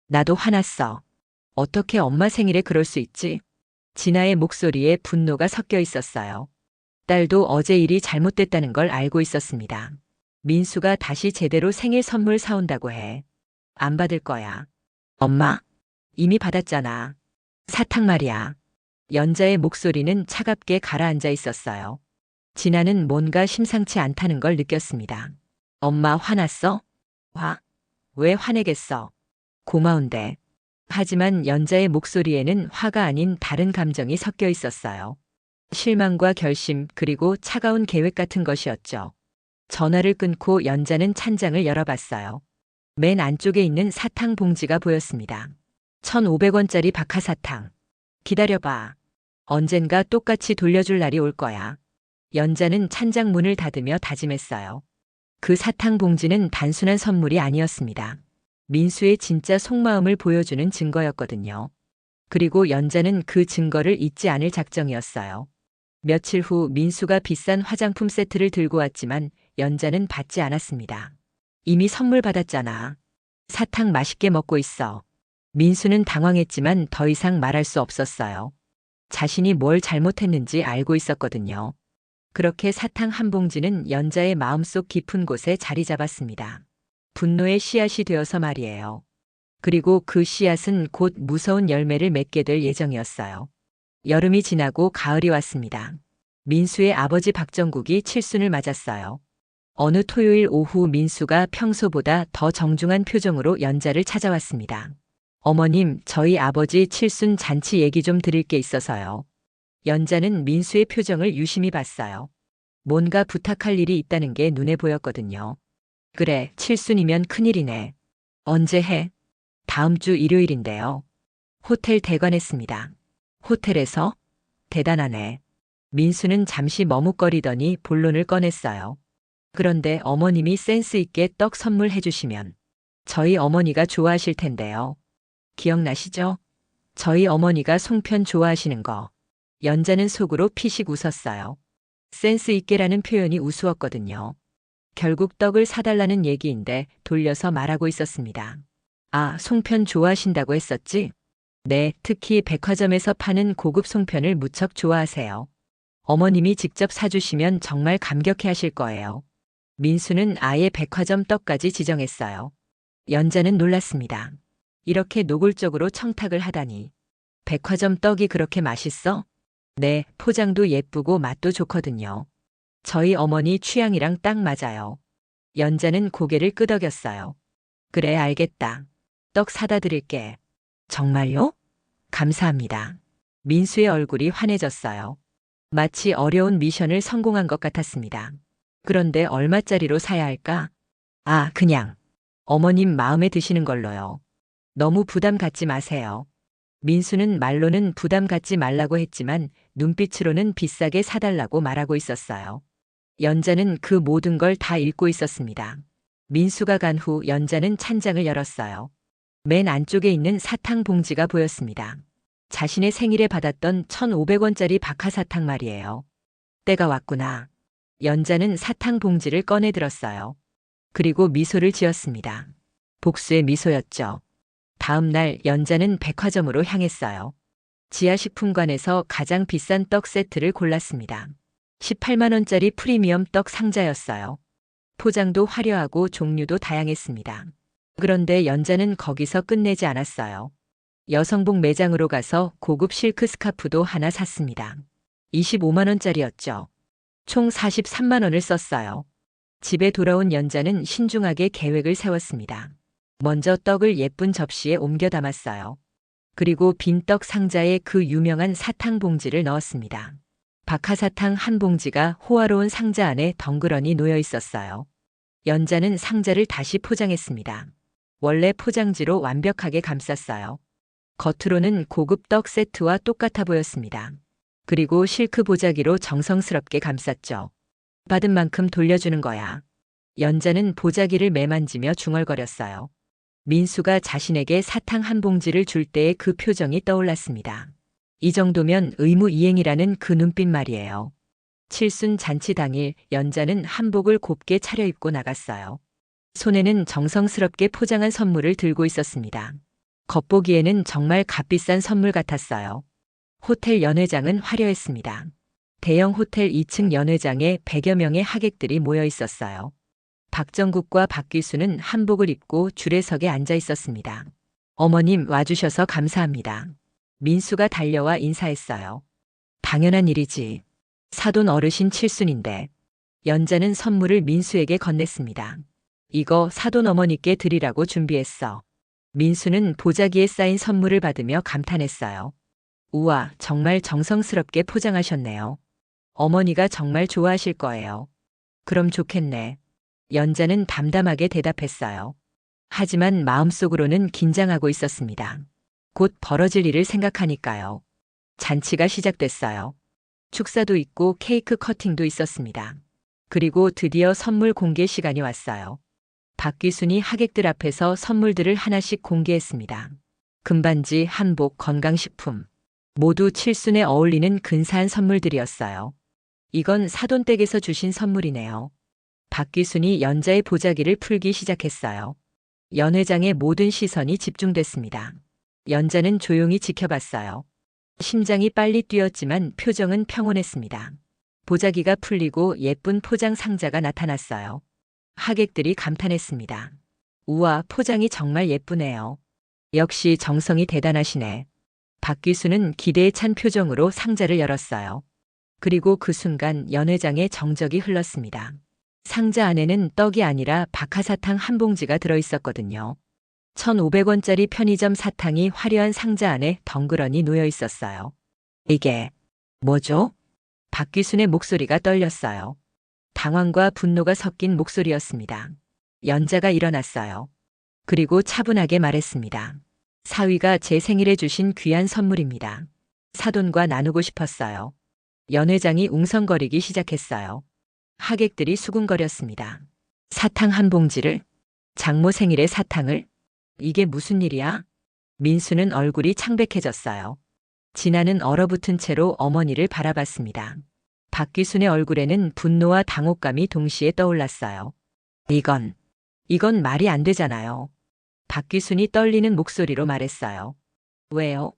나도 화났어. 어떻게 엄마 생일에 그럴 수 있지? 진아의 목소리에 분노가 섞여 있었어요. 딸도 어제 일이 잘못됐다는 걸 알고 있었습니다. 민수가 다시 제대로 생일 선물 사온다고 해. 안 받을 거야. 엄마, 이미 받았잖아. 사탕 말이야. 연자의 목소리는 차갑게 가라앉아 있었어요. 진아는 뭔가 심상치 않다는 걸 느꼈습니다. 엄마, 화났어? 왜 화내겠어? 고마운데. 하지만 연자의 목소리에는 화가 아닌 다른 감정이 섞여 있었어요. 실망과 결심, 그리고 차가운 계획 같은 것이었죠. 전화를 끊고 연자는 찬장을 열어봤어요. 맨 안쪽에 있는 사탕 봉지가 보였습니다. 1,500원짜리 박하사탕. 기다려봐. 언젠가 똑같이 돌려줄 날이 올 거야. 연자는 찬장 문을 닫으며 다짐했어요. 그 사탕 봉지는 단순한 선물이 아니었습니다. 민수의 진짜 속마음을 보여주는 증거였거든요. 그리고 연자는 그 증거를 잊지 않을 작정이었어요. 며칠 후 민수가 비싼 화장품 세트를 들고 왔지만 연자는 받지 않았습니다. 이미 선물 받았잖아. 사탕 맛있게 먹고 있어. 민수는 당황했지만 더 이상 말할 수 없었어요. 자신이 뭘 잘못했는지 알고 있었거든요. 그렇게 사탕 한 봉지는 연자의 마음속 깊은 곳에 자리 잡았습니다. 분노의 씨앗이 되어서 말이에요. 그리고 그 씨앗은 곧 무서운 열매를 맺게 될 예정이었어요. 여름이 지나고 가을이 왔습니다. 민수의 아버지 박정국이 칠순을 맞았어요. 어느 토요일 오후 민수가 평소보다 더 정중한 표정으로 연자를 찾아왔습니다. 어머님, 저희 아버지 칠순 잔치 얘기 좀 드릴 게 있어서요. 연자는 민수의 표정을 유심히 봤어요. 뭔가 부탁할 일이 있다는 게 눈에 보였거든요. 그래, 칠순이면 큰일이네. 언제 해? 다음 주 일요일인데요. 호텔 대관했습니다. 호텔에서? 대단하네. 민수는 잠시 머뭇거리더니 본론을 꺼냈어요. 그런데 어머님이 센스 있게 떡 선물해 주시면 저희 어머니가 좋아하실 텐데요. 기억나시죠? 저희 어머니가 송편 좋아하시는 거. 연자는 속으로 피식 웃었어요. 센스 있게라는 표현이 우스웠거든요. 결국 떡을 사달라는 얘기인데 돌려서 말하고 있었습니다. 아, 송편 좋아하신다고 했었지? 네, 특히 백화점에서 파는 고급 송편을 무척 좋아하세요. 어머님이 직접 사주시면 정말 감격해 하실 거예요. 민수는 아예 백화점 떡까지 지정했어요. 연자는 놀랐습니다. 이렇게 노골적으로 청탁을 하다니. 백화점 떡이 그렇게 맛있어? 네, 포장도 예쁘고 맛도 좋거든요. 저희 어머니 취향이랑 딱 맞아요. 연자는 고개를 끄덕였어요. 그래, 알겠다. 떡 사다 드릴게. 정말요? 감사합니다. 민수의 얼굴이 환해졌어요. 마치 어려운 미션을 성공한 것 같았습니다. 그런데 얼마짜리로 사야 할까? 아, 그냥. 어머님 마음에 드시는 걸로요. 너무 부담 갖지 마세요. 민수는 말로는 부담 갖지 말라고 했지만 눈빛으로는 비싸게 사달라고 말하고 있었어요. 연자는 그 모든 걸 다 읽고 있었습니다. 민수가 간 후 연자는 찬장을 열었어요. 맨 안쪽에 있는 사탕 봉지가 보였습니다. 자신의 생일에 받았던 1,500원짜리 박하사탕 말이에요. 때가 왔구나. 연자는 사탕 봉지를 꺼내 들었어요. 그리고 미소를 지었습니다. 복수의 미소였죠. 다음 날 연자는 백화점으로 향했어요. 지하식품관에서 가장 비싼 떡 세트를 골랐습니다. 18만 원짜리 프리미엄 떡 상자였어요. 포장도 화려하고 종류도 다양했습니다. 그런데 연자는 거기서 끝내지 않았어요. 여성복 매장으로 가서 고급 실크 스카프도 하나 샀습니다. 25만 원짜리였죠. 총 43만 원을 썼어요. 집에 돌아온 연자는 신중하게 계획을 세웠습니다. 먼저 떡을 예쁜 접시에 옮겨 담았어요. 그리고 빈 떡 상자에 그 유명한 사탕 봉지를 넣었습니다. 박하사탕 한 봉지가 호화로운 상자 안에 덩그러니 놓여 있었어요. 연자는 상자를 다시 포장했습니다. 원래 포장지로 완벽하게 감쌌어요. 겉으로는 고급 떡 세트와 똑같아 보였습니다. 그리고 실크 보자기로 정성스럽게 감쌌죠. 받은 만큼 돌려주는 거야. 연자는 보자기를 매만지며 중얼거렸어요. 민수가 자신에게 사탕 한 봉지를 줄 때의 그 표정이 떠올랐습니다. 이 정도면 의무이행이라는 그 눈빛 말이에요. 칠순 잔치 당일 연자는 한복을 곱게 차려입고 나갔어요. 손에는 정성스럽게 포장한 선물을 들고 있었습니다. 겉보기에는 정말 값비싼 선물 같았어요. 호텔 연회장은 화려했습니다. 대형 호텔 2층 연회장에 100여 명의 하객들이 모여 있었어요. 박정국과 박기수는 한복을 입고 줄에 서게 앉아 있었습니다. 어머님 와주셔서 감사합니다. 민수가 달려와 인사했어요. 당연한 일이지. 사돈 어르신 칠순인데. 연자는 선물을 민수에게 건넸습니다. 이거 사돈 어머니께 드리라고 준비했어. 민수는 보자기에 쌓인 선물을 받으며 감탄했어요. 우와, 정말 정성스럽게 포장하셨네요. 어머니가 정말 좋아하실 거예요. 그럼 좋겠네. 연자는 담담하게 대답했어요. 하지만 마음속으로는 긴장하고 있었습니다. 곧 벌어질 일을 생각하니까요. 잔치가 시작됐어요. 축사도 있고 케이크 커팅도 있었습니다. 그리고 드디어 선물 공개 시간이 왔어요. 박기순이 하객들 앞에서 선물들을 하나씩 공개했습니다. 금반지, 한복, 건강식품. 모두 칠순에 어울리는 근사한 선물들이었어요. 이건 사돈댁에서 주신 선물이네요. 박기순이 연자의 보자기를 풀기 시작했어요. 연회장의 모든 시선이 집중됐습니다. 연자는 조용히 지켜봤어요. 심장이 빨리 뛰었지만 표정은 평온했습니다. 보자기가 풀리고 예쁜 포장 상자가 나타났어요. 하객들이 감탄했습니다. 우와, 포장이 정말 예쁘네요. 역시 정성이 대단하시네. 박기수는 기대에 찬 표정으로 상자를 열었어요. 그리고 그 순간 연회장에 정적이 흘렀습니다. 상자 안에는 떡이 아니라 박하사탕 한 봉지가 들어있었거든요. 1,500원짜리 편의점 사탕이 화려한 상자 안에 덩그러니 놓여 있었어요. 이게 뭐죠? 박귀순의 목소리가 떨렸어요. 당황과 분노가 섞인 목소리였습니다. 연자가 일어났어요. 그리고 차분하게 말했습니다. 사위가 제 생일에 주신 귀한 선물입니다. 사돈과 나누고 싶었어요. 연 회장이 웅성거리기 시작했어요. 하객들이 수군거렸습니다. 사탕 한 봉지를? 장모 생일에 사탕을? 이게 무슨 일이야? 민수는 얼굴이 창백해졌어요. 진아는 얼어붙은 채로 어머니를 바라봤습니다. 박귀순의 얼굴에는 분노와 당혹감이 동시에 떠올랐어요. 이건 말이 안 되잖아요. 박귀순이 떨리는 목소리로 말했어요. 왜요?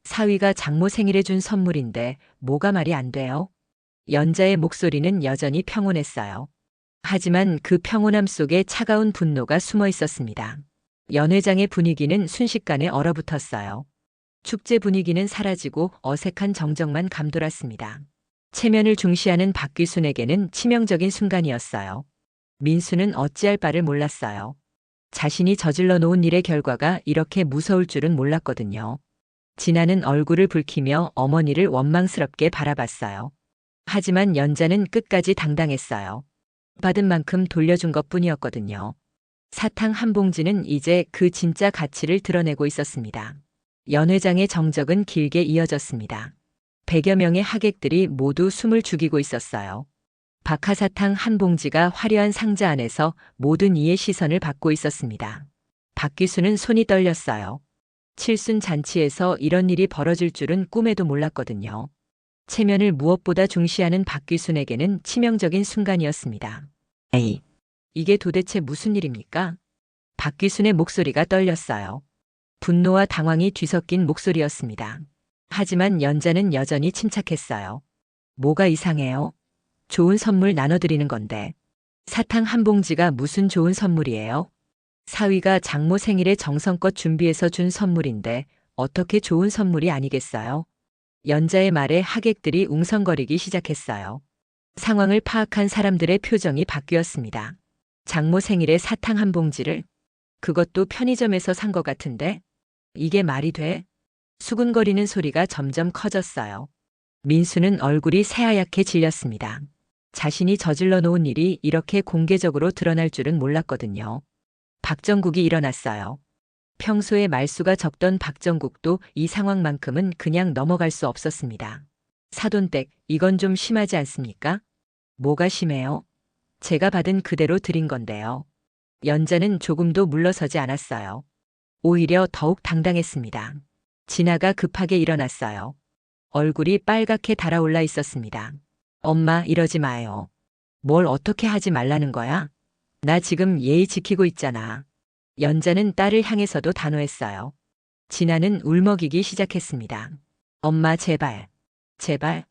사위가 장모 생일에 준 선물인데 뭐가 말이 안 돼요? 연자의 목소리는 여전히 평온했어요. 하지만 그 평온함 속에 차가운 분노가 숨어 있었습니다. 연회장의 분위기는 순식간에 얼어붙었어요. 축제 분위기는 사라지고 어색한 정적만 감돌았습니다. 체면을 중시하는 박귀순에게는 치명적인 순간이었어요. 민수는 어찌할 바를 몰랐어요. 자신이 저질러 놓은 일의 결과가 이렇게 무서울 줄은 몰랐거든요. 진아는 얼굴을 붉히며 어머니를 원망스럽게 바라봤어요. 하지만 연자는 끝까지 당당했어요. 받은 만큼 돌려준 것뿐이었거든요. 사탕 한 봉지는 이제 그 진짜 가치를 드러내고 있었습니다. 연 회장의 정적은 길게 이어졌습니다. 100여 명의 하객들이 모두 숨을 죽이고 있었어요. 박하사탕 한 봉지가 화려한 상자 안에서 모든 이의 시선을 받고 있었습니다. 박귀순은 손이 떨렸어요. 칠순 잔치에서 이런 일이 벌어질 줄은 꿈에도 몰랐거든요. 체면을 무엇보다 중시하는 박귀순에게는 치명적인 순간이었습니다. 에이, 이게 도대체 무슨 일입니까? 박귀순의 목소리가 떨렸어요. 분노와 당황이 뒤섞인 목소리였습니다. 하지만 연자는 여전히 침착했어요. 뭐가 이상해요? 좋은 선물 나눠드리는 건데. 사탕 한 봉지가 무슨 좋은 선물이에요? 사위가 장모 생일에 정성껏 준비해서 준 선물인데 어떻게 좋은 선물이 아니겠어요? 연자의 말에 하객들이 웅성거리기 시작했어요. 상황을 파악한 사람들의 표정이 바뀌었습니다. 장모 생일에 사탕 한 봉지를? 그것도 편의점에서 산 것 같은데? 이게 말이 돼? 수군거리는 소리가 점점 커졌어요. 민수는 얼굴이 새하얗게 질렸습니다. 자신이 저질러 놓은 일이 이렇게 공개적으로 드러날 줄은 몰랐거든요. 박정국이 일어났어요. 평소에 말수가 적던 박정국도 이 상황만큼은 그냥 넘어갈 수 없었습니다. 사돈댁, 이건 좀 심하지 않습니까? 뭐가 심해요? 제가 받은 그대로 드린 건데요. 연자는 조금도 물러서지 않았어요. 오히려 더욱 당당했습니다. 진아가 급하게 일어났어요. 얼굴이 빨갛게 달아올라 있었습니다. 엄마, 이러지 마요. 뭘 어떻게 하지 말라는 거야? 나 지금 예의 지키고 있잖아. 연자는 딸을 향해서도 단호했어요. 진아는 울먹이기 시작했습니다. 엄마, 제발. 제발.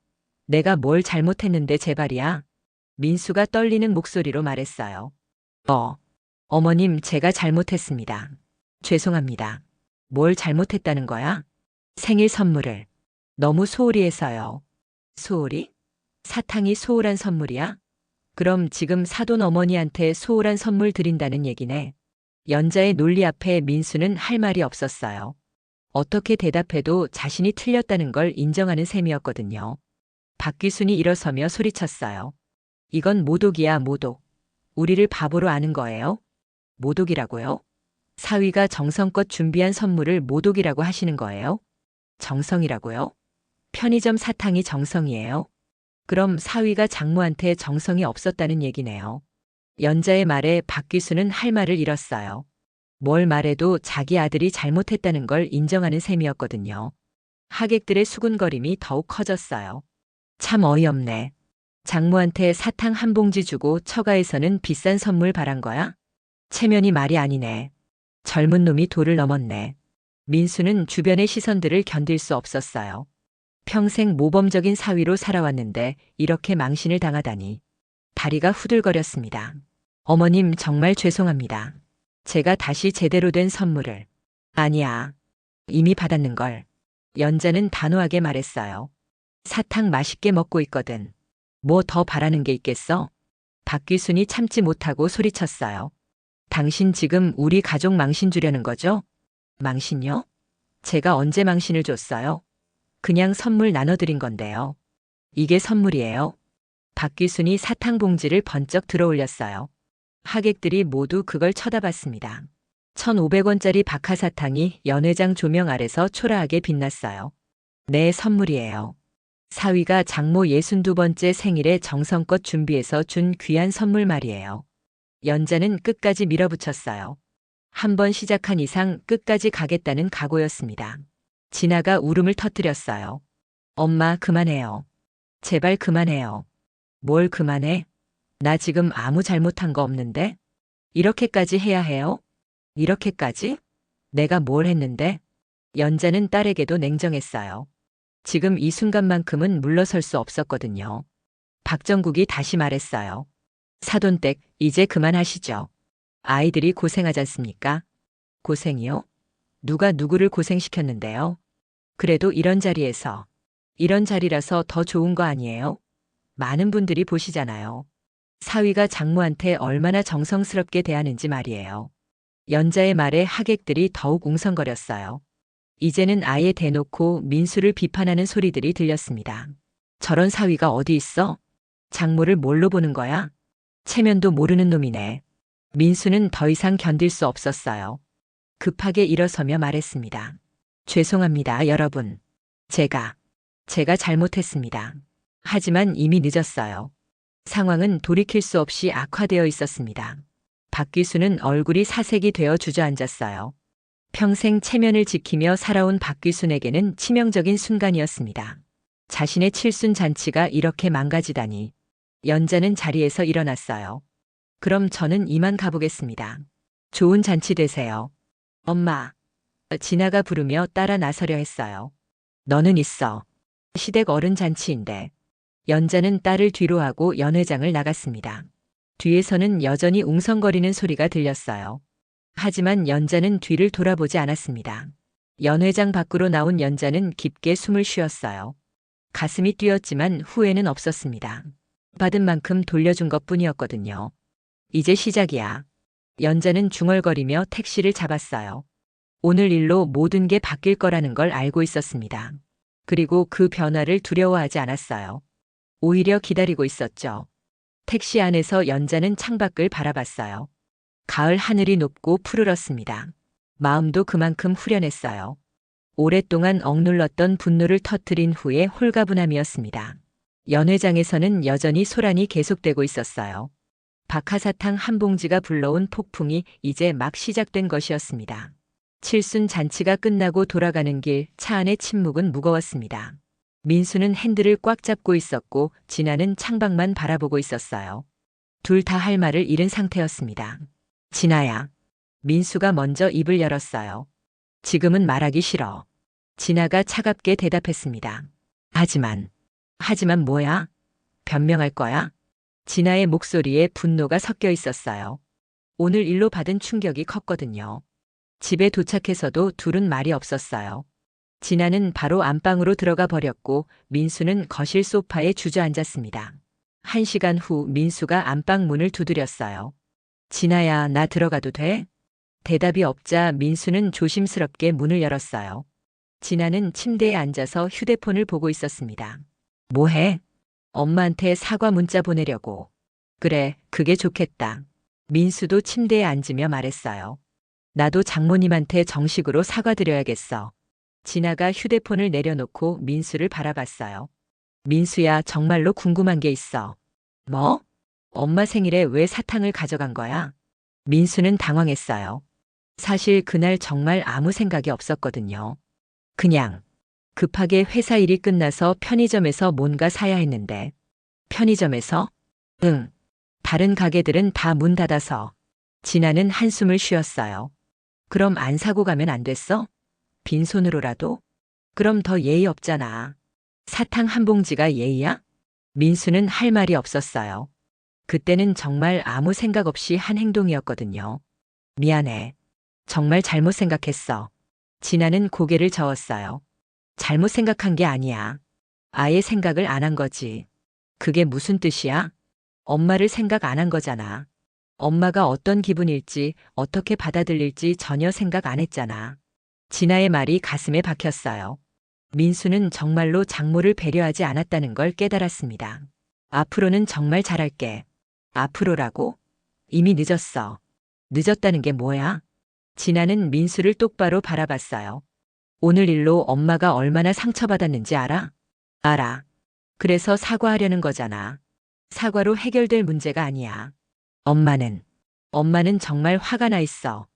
내가 뭘 잘못했는데 제발이야? 민수가 떨리는 목소리로 말했어요. 어머님, 제가 잘못했습니다. 죄송합니다. 뭘 잘못했다는 거야? 생일 선물을. 너무 소홀히 해서요. 소홀히? 사탕이 소홀한 선물이야? 그럼 지금 사돈 어머니한테 소홀한 선물 드린다는 얘기네. 연자의 논리 앞에 민수는 할 말이 없었어요. 어떻게 대답해도 자신이 틀렸다는 걸 인정하는 셈이었거든요. 박귀순이 일어서며 소리쳤어요. 이건 모독이야, 모독. 우리를 바보로 아는 거예요? 모독이라고요? 사위가 정성껏 준비한 선물을 모독이라고 하시는 거예요? 정성이라고요? 편의점 사탕이 정성이에요? 그럼 사위가 장모한테 정성이 없었다는 얘기네요. 연자의 말에 박귀순은 할 말을 잃었어요. 뭘 말해도 자기 아들이 잘못했다는 걸 인정하는 셈이었거든요. 하객들의 수군거림이 더욱 커졌어요. 참 어이없네. 장모한테 사탕 한 봉지 주고 처가에서는 비싼 선물 바란 거야? 체면이 말이 아니네. 젊은 놈이 도를 넘었네. 민수는 주변의 시선들을 견딜 수 없었어요. 평생 모범적인 사위로 살아왔는데 이렇게 망신을 당하다니. 다리가 후들거렸습니다. 어머님, 정말 죄송합니다. 제가 다시 제대로 된 선물을. 아니야. 이미 받았는걸. 연자는 단호하게 말했어요. 사탕 맛있게 먹고 있거든. 뭐 더 바라는 게 있겠어? 박귀순이 참지 못하고 소리쳤어요. 당신 지금 우리 가족 망신 주려는 거죠? 망신요? 제가 언제 망신을 줬어요? 그냥 선물 나눠드린 건데요. 이게 선물이에요. 박귀순이 사탕 봉지를 번쩍 들어 올렸어요. 하객들이 모두 그걸 쳐다봤습니다. 1,500원짜리 박하사탕이 연회장 조명 아래서 초라하게 빛났어요. 내 선물이에요. 사위가 장모 62번째 생일에 정성껏 준비해서 준 귀한 선물 말이에요. 연자는 끝까지 밀어붙였어요. 한 번 시작한 이상 끝까지 가겠다는 각오였습니다. 진아가 울음을 터뜨렸어요. 엄마, 그만해요. 제발 그만해요. 뭘 그만해? 나 지금 아무 잘못한 거 없는데? 이렇게까지 해야 해요? 이렇게까지? 내가 뭘 했는데? 연자는 딸에게도 냉정했어요. 지금 이 순간만큼은 물러설 수 없었거든요. 박정국이 다시 말했어요. 사돈댁, 이제 그만하시죠. 아이들이 고생하지 않습니까? 고생이요? 누가 누구를 고생시켰는데요? 그래도 이런 자리에서, 이런 자리라서 더 좋은 거 아니에요? 많은 분들이 보시잖아요. 사위가 장모한테 얼마나 정성스럽게 대하는지 말이에요. 연자의 말에 하객들이 더욱 웅성거렸어요. 이제는 아예 대놓고 민수를 비판하는 소리들이 들렸습니다. 저런 사위가 어디 있어? 장모를 뭘로 보는 거야? 체면도 모르는 놈이네. 민수는 더 이상 견딜 수 없었어요. 급하게 일어서며 말했습니다. 죄송합니다, 여러분. 제가 잘못했습니다. 하지만 이미 늦었어요. 상황은 돌이킬 수 없이 악화되어 있었습니다. 박귀수는 얼굴이 사색이 되어 주저앉았어요. 평생 체면을 지키며 살아온 박귀순에게는 치명적인 순간이었습니다. 자신의 칠순 잔치가 이렇게 망가지다니. 연자는 자리에서 일어났어요. 그럼 저는 이만 가보겠습니다. 좋은 잔치 되세요. 엄마. 진아가 부르며 따라 나서려 했어요. 너는 있어. 시댁 어른 잔치인데. 연자는 딸을 뒤로 하고 연회장을 나갔습니다. 뒤에서는 여전히 웅성거리는 소리가 들렸어요. 하지만 연자는 뒤를 돌아보지 않았습니다. 연회장 밖으로 나온 연자는 깊게 숨을 쉬었어요. 가슴이 뛰었지만 후회는 없었습니다. 받은 만큼 돌려준 것뿐이었거든요. 이제 시작이야. 연자는 중얼거리며 택시를 잡았어요. 오늘 일로 모든 게 바뀔 거라는 걸 알고 있었습니다. 그리고 그 변화를 두려워하지 않았어요. 오히려 기다리고 있었죠. 택시 안에서 연자는 창밖을 바라봤어요. 가을 하늘이 높고 푸르렀습니다. 마음도 그만큼 후련했어요. 오랫동안 억눌렀던 분노를 터뜨린 후에 홀가분함이었습니다. 연회장에서는 여전히 소란이 계속되고 있었어요. 박하사탕 한 봉지가 불러온 폭풍이 이제 막 시작된 것이었습니다. 칠순 잔치가 끝나고 돌아가는 길 차 안의 침묵은 무거웠습니다. 민수는 핸들을 꽉 잡고 있었고 진아는 창밖만 바라보고 있었어요. 둘 다 할 말을 잃은 상태였습니다. 진아야. 민수가 먼저 입을 열었어요. 지금은 말하기 싫어. 진아가 차갑게 대답했습니다. 하지만 뭐야? 변명할 거야? 진아의 목소리에 분노가 섞여 있었어요. 오늘 일로 받은 충격이 컸거든요. 집에 도착해서도 둘은 말이 없었어요. 진아는 바로 안방으로 들어가 버렸고 민수는 거실 소파에 주저앉았습니다. 1시간 후 민수가 안방 문을 두드렸어요. 진아야, 나 들어가도 돼? 대답이 없자 민수는 조심스럽게 문을 열었어요. 진아는 침대에 앉아서 휴대폰을 보고 있었습니다. 뭐해? 엄마한테 사과 문자 보내려고. 그래, 그게 좋겠다. 민수도 침대에 앉으며 말했어요. 나도 장모님한테 정식으로 사과드려야겠어. 진아가 휴대폰을 내려놓고 민수를 바라봤어요. 민수야, 정말로 궁금한 게 있어. 뭐? 엄마 생일에 왜 사탕을 가져간 거야? 민수는 당황했어요. 사실 그날 정말 아무 생각이 없었거든요. 그냥 급하게 회사 일이 끝나서 편의점에서 뭔가 사야 했는데. 편의점에서? 응. 다른 가게들은 다 문 닫아서. 진아는 한숨을 쉬었어요. 그럼 안 사고 가면 안 됐어? 빈손으로라도? 그럼 더 예의 없잖아. 사탕 한 봉지가 예의야? 민수는 할 말이 없었어요. 그때는 정말 아무 생각 없이 한 행동이었거든요. 미안해. 정말 잘못 생각했어. 진아는 고개를 저었어요. 잘못 생각한 게 아니야. 아예 생각을 안 한 거지. 그게 무슨 뜻이야? 엄마를 생각 안 한 거잖아. 엄마가 어떤 기분일지, 어떻게 받아들일지 전혀 생각 안 했잖아. 진아의 말이 가슴에 박혔어요. 민수는 정말로 장모를 배려하지 않았다는 걸 깨달았습니다. 앞으로는 정말 잘할게. 앞으로라고? 이미 늦었어. 늦었다는 게 뭐야? 진아는 민수를 똑바로 바라봤어요. 오늘 일로 엄마가 얼마나 상처받았는지 알아? 알아. 그래서 사과하려는 거잖아. 사과로 해결될 문제가 아니야. 엄마는 정말 화가 나 있어.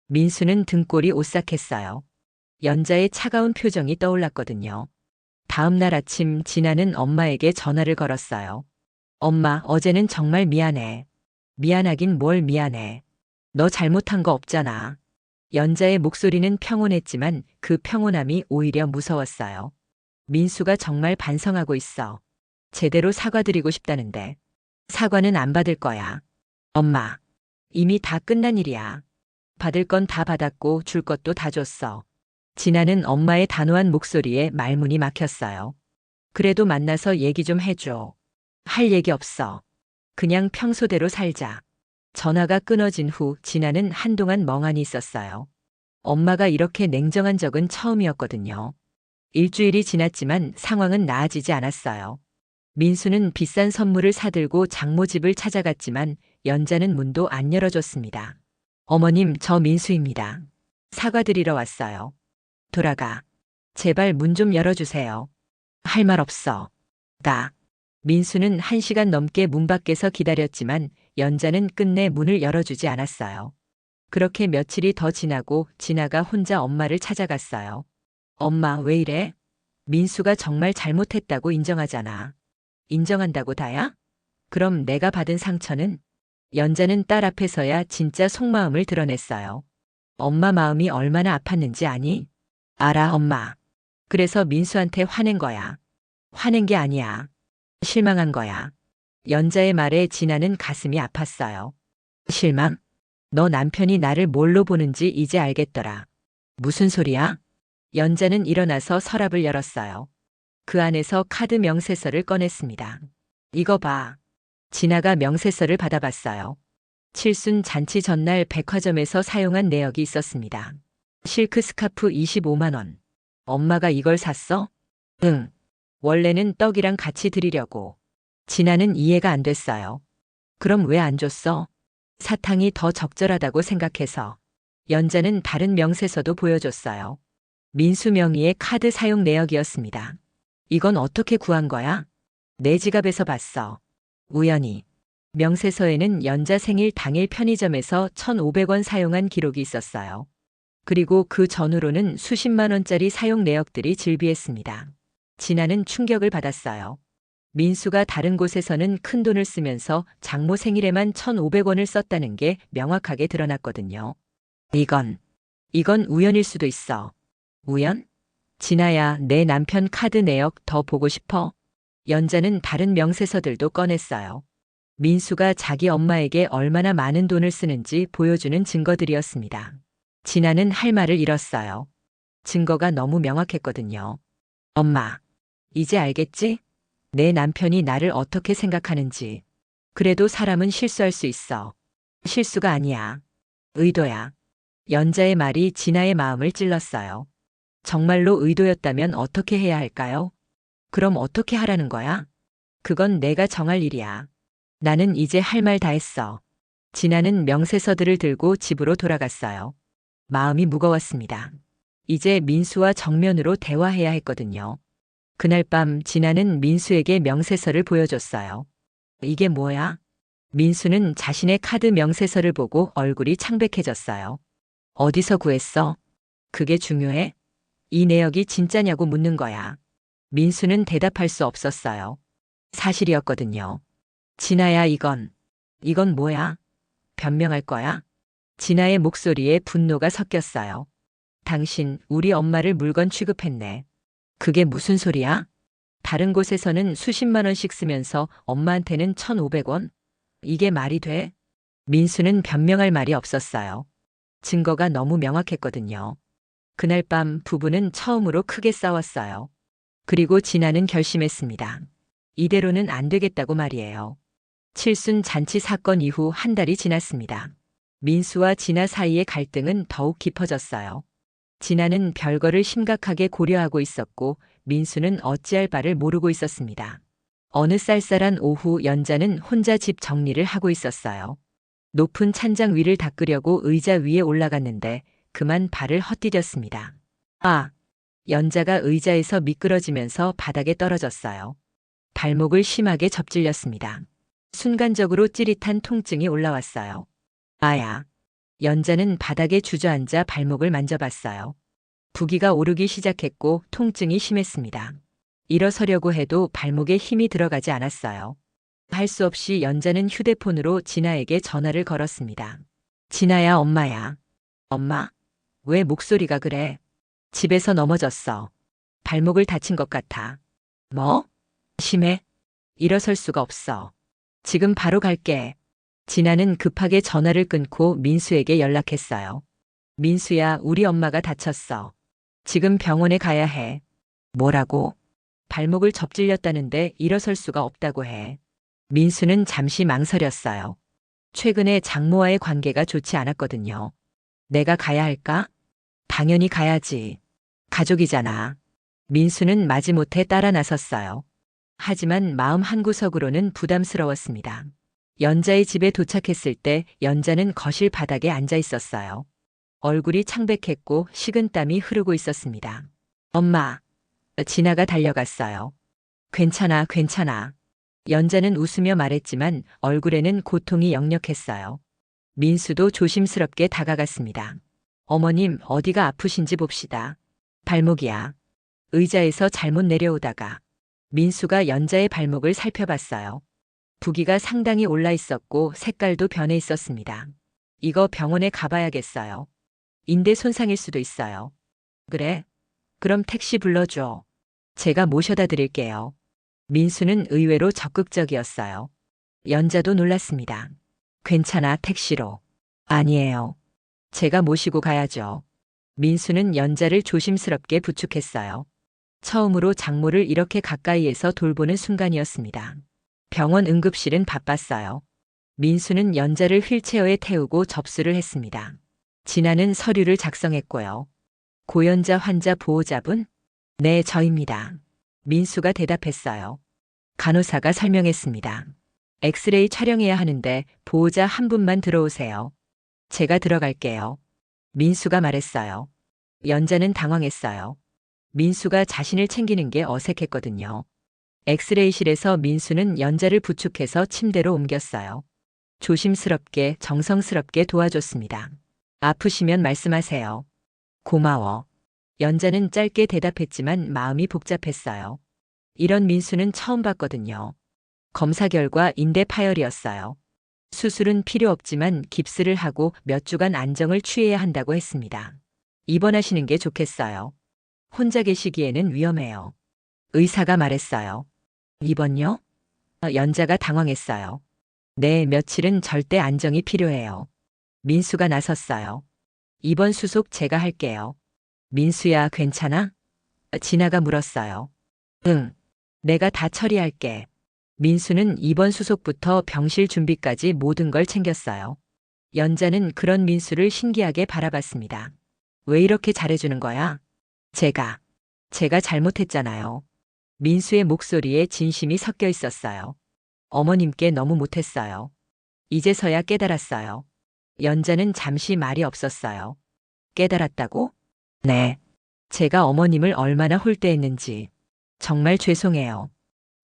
민수는 등골이 오싹했어요. 연자의 차가운 표정이 떠올랐거든요. 다음 날 아침 진아는 엄마에게 전화를 걸었어요. 엄마, 어제는 정말 미안해. 미안하긴 뭘 미안해. 너 잘못한 거 없잖아. 연자의 목소리는 평온했지만 그 평온함이 오히려 무서웠어요. 민수가 정말 반성하고 있어. 제대로 사과드리고 싶다는데. 사과는 안 받을 거야. 엄마, 이미 다 끝난 일이야. 받을 건 다 받았고 줄 것도 다 줬어. 진아는 엄마의 단호한 목소리에 말문이 막혔어요. 그래도 만나서 얘기 좀 해줘. 할 얘기 없어. 그냥 평소대로 살자. 전화가 끊어진 후 진아는 한동안 멍하니 있었어요. 엄마가 이렇게 냉정한 적은 처음이었거든요. 일주일이 지났지만 상황은 나아지지 않았어요. 민수는 비싼 선물을 사들고 장모 집을 찾아갔지만 연자는 문도 안 열어줬습니다. 어머님, 저 민수입니다. 사과드리러 왔어요. 돌아가. 제발 문 좀 열어주세요. 할 말 없어. 민수는 1시간 넘게 문 밖에서 기다렸지만 연자는 끝내 문을 열어주지 않았어요. 그렇게 며칠이 더 지나고 진아가 혼자 엄마를 찾아갔어요. 엄마, 왜 이래? 민수가 정말 잘못했다고 인정하잖아. 인정한다고 다야? 그럼 내가 받은 상처는? 연자는 딸 앞에서야 진짜 속마음을 드러냈어요. 엄마 마음이 얼마나 아팠는지 아니? 알아, 엄마. 그래서 민수한테 화낸 거야. 화낸 게 아니야. 실망한 거야. 연자의 말에 진아는 가슴이 아팠어요. 실망? 너 남편이 나를 뭘로 보는지 이제 알겠더라. 무슨 소리야? 연자는 일어나서 서랍을 열었어요. 그 안에서 카드 명세서를 꺼냈습니다. 이거 봐. 진아가 명세서를 받아봤어요. 칠순 잔치 전날 백화점에서 사용한 내역이 있었습니다. 실크 스카프 25만 원. 엄마가 이걸 샀어? 응. 원래는 떡이랑 같이 드리려고. 진아는 이해가 안 됐어요. 그럼 왜 안 줬어? 사탕이 더 적절하다고 생각해서. 연자는 다른 명세서도 보여줬어요. 민수 명의의 카드 사용 내역이었습니다. 이건 어떻게 구한 거야? 내 지갑에서 봤어. 우연히. 명세서에는 연자 생일 당일 편의점에서 1,500원 사용한 기록이 있었어요. 그리고 그 전후로는 수십만 원짜리 사용 내역들이 즐비했습니다. 진아는 충격을 받았어요. 민수가 다른 곳에서는 큰 돈을 쓰면서 장모 생일에만 1,500원을 썼다는 게 명확하게 드러났거든요. 이건 우연일 수도 있어. 우연? 진아야, 내 남편 카드 내역 더 보고 싶어? 연자는 다른 명세서들도 꺼냈어요. 민수가 자기 엄마에게 얼마나 많은 돈을 쓰는지 보여주는 증거들이었습니다. 진아는 할 말을 잃었어요. 증거가 너무 명확했거든요. 엄마, 이제 알겠지? 내 남편이 나를 어떻게 생각하는지. 그래도 사람은 실수할 수 있어. 실수가 아니야. 의도야. 연자의 말이 진아의 마음을 찔렀어요. 정말로 의도였다면 어떻게 해야 할까요? 그럼 어떻게 하라는 거야? 그건 내가 정할 일이야. 나는 이제 할 말 다 했어. 진아는 명세서들을 들고 집으로 돌아갔어요. 마음이 무거웠습니다. 이제 민수와 정면으로 대화해야 했거든요. 그날 밤 진아는 민수에게 명세서를 보여줬어요. 이게 뭐야? 민수는 자신의 카드 명세서를 보고 얼굴이 창백해졌어요. 어디서 구했어? 그게 중요해? 이 내역이 진짜냐고 묻는 거야. 민수는 대답할 수 없었어요. 사실이었거든요. 진아야, 이건 뭐야? 변명할 거야? 진아의 목소리에 분노가 섞였어요. 당신, 우리 엄마를 물건 취급했네. 그게 무슨 소리야? 다른 곳에서는 수십만 원씩 쓰면서 엄마한테는 1,500원? 이게 말이 돼? 민수는 변명할 말이 없었어요. 증거가 너무 명확했거든요. 그날 밤 부부는 처음으로 크게 싸웠어요. 그리고 진아는 결심했습니다. 이대로는 안 되겠다고 말이에요. 칠순 잔치 사건 이후 한 달이 지났습니다. 민수와 진아 사이의 갈등은 더욱 깊어졌어요. 진아는 별거를 심각하게 고려하고 있었고 민수는 어찌할 바를 모르고 있었습니다. 어느 쌀쌀한 오후 연자는 혼자 집 정리를 하고 있었어요. 높은 찬장 위를 닦으려고 의자 위에 올라갔는데 그만 발을 헛디뎠습니다. 아! 연자가 의자에서 미끄러지면서 바닥에 떨어졌어요. 발목을 심하게 접질렸습니다. 순간적으로 찌릿한 통증이 올라왔어요. 아야! 연자는 바닥에 주저앉아 발목을 만져봤어요. 부기가 오르기 시작했고 통증이 심했습니다. 일어서려고 해도 발목에 힘이 들어가지 않았어요. 할 수 없이 연자는 휴대폰으로 진아에게 전화를 걸었습니다. 진아야, 엄마야. 엄마? 왜 목소리가 그래? 집에서 넘어졌어. 발목을 다친 것 같아. 뭐? 심해? 일어설 수가 없어. 지금 바로 갈게. 진아는 급하게 전화를 끊고 민수에게 연락했어요. 민수야, 우리 엄마가 다쳤어. 지금 병원에 가야 해. 뭐라고? 발목을 접질렸다는데 일어설 수가 없다고 해. 민수는 잠시 망설였어요. 최근에 장모와의 관계가 좋지 않았거든요. 내가 가야 할까? 당연히 가야지. 가족이잖아. 민수는 마지못해 따라 나섰어요. 하지만 마음 한구석으로는 부담스러웠습니다. 연자의 집에 도착했을 때 연자는 거실 바닥에 앉아 있었어요. 얼굴이 창백했고 식은땀이 흐르고 있었습니다. 엄마. 진아가 달려갔어요. 괜찮아, 괜찮아. 연자는 웃으며 말했지만 얼굴에는 고통이 역력했어요. 민수도 조심스럽게 다가갔습니다. 어머님, 어디가 아프신지 봅시다. 발목이야. 의자에서 잘못 내려오다가. 민수가 연자의 발목을 살펴봤어요. 부기가 상당히 올라 있었고 색깔도 변해 있었습니다. 이거 병원에 가봐야겠어요. 인대 손상일 수도 있어요. 그래? 그럼 택시 불러줘. 제가 모셔다 드릴게요. 민수는 의외로 적극적이었어요. 연자도 놀랐습니다. 괜찮아, 택시로. 아니에요. 제가 모시고 가야죠. 민수는 연자를 조심스럽게 부축했어요. 처음으로 장모를 이렇게 가까이에서 돌보는 순간이었습니다. 병원 응급실은 바빴어요. 민수는 연자를 휠체어에 태우고 접수를 했습니다. 진아는 서류를 작성했고요. 고연자 환자 보호자분? 네, 저입니다. 민수가 대답했어요. 간호사가 설명했습니다. 엑스레이 촬영해야 하는데 보호자 한 분만 들어오세요. 제가 들어갈게요. 민수가 말했어요. 연자는 당황했어요. 민수가 자신을 챙기는 게 어색했거든요. 엑스레이실에서 민수는 연자를 부축해서 침대로 옮겼어요. 조심스럽게 정성스럽게 도와줬습니다. 아프시면 말씀하세요. 고마워. 연자는 짧게 대답했지만 마음이 복잡했어요. 이런 민수는 처음 봤거든요. 검사 결과 인대 파열이었어요. 수술은 필요 없지만 깁스를 하고 몇 주간 안정을 취해야 한다고 했습니다. 입원하시는 게 좋겠어요. 혼자 계시기에는 위험해요. 의사가 말했어요. 입원요? 연자가 당황했어요. 네, 며칠은 절대 안정이 필요해요. 민수가 나섰어요. 입원 수속 제가 할게요. 민수야, 괜찮아? 진아가 물었어요. 응. 내가 다 처리할게. 민수는 입원 수속부터 병실 준비까지 모든 걸 챙겼어요. 연자는 그런 민수를 신기하게 바라봤습니다. 왜 이렇게 잘해주는 거야? 제가 잘못했잖아요. 민수의 목소리에 진심이 섞여 있었어요. 어머님께 너무 못했어요. 이제서야 깨달았어요. 연자는 잠시 말이 없었어요. 깨달았다고? 네. 제가 어머님을 얼마나 홀대했는지. 정말 죄송해요.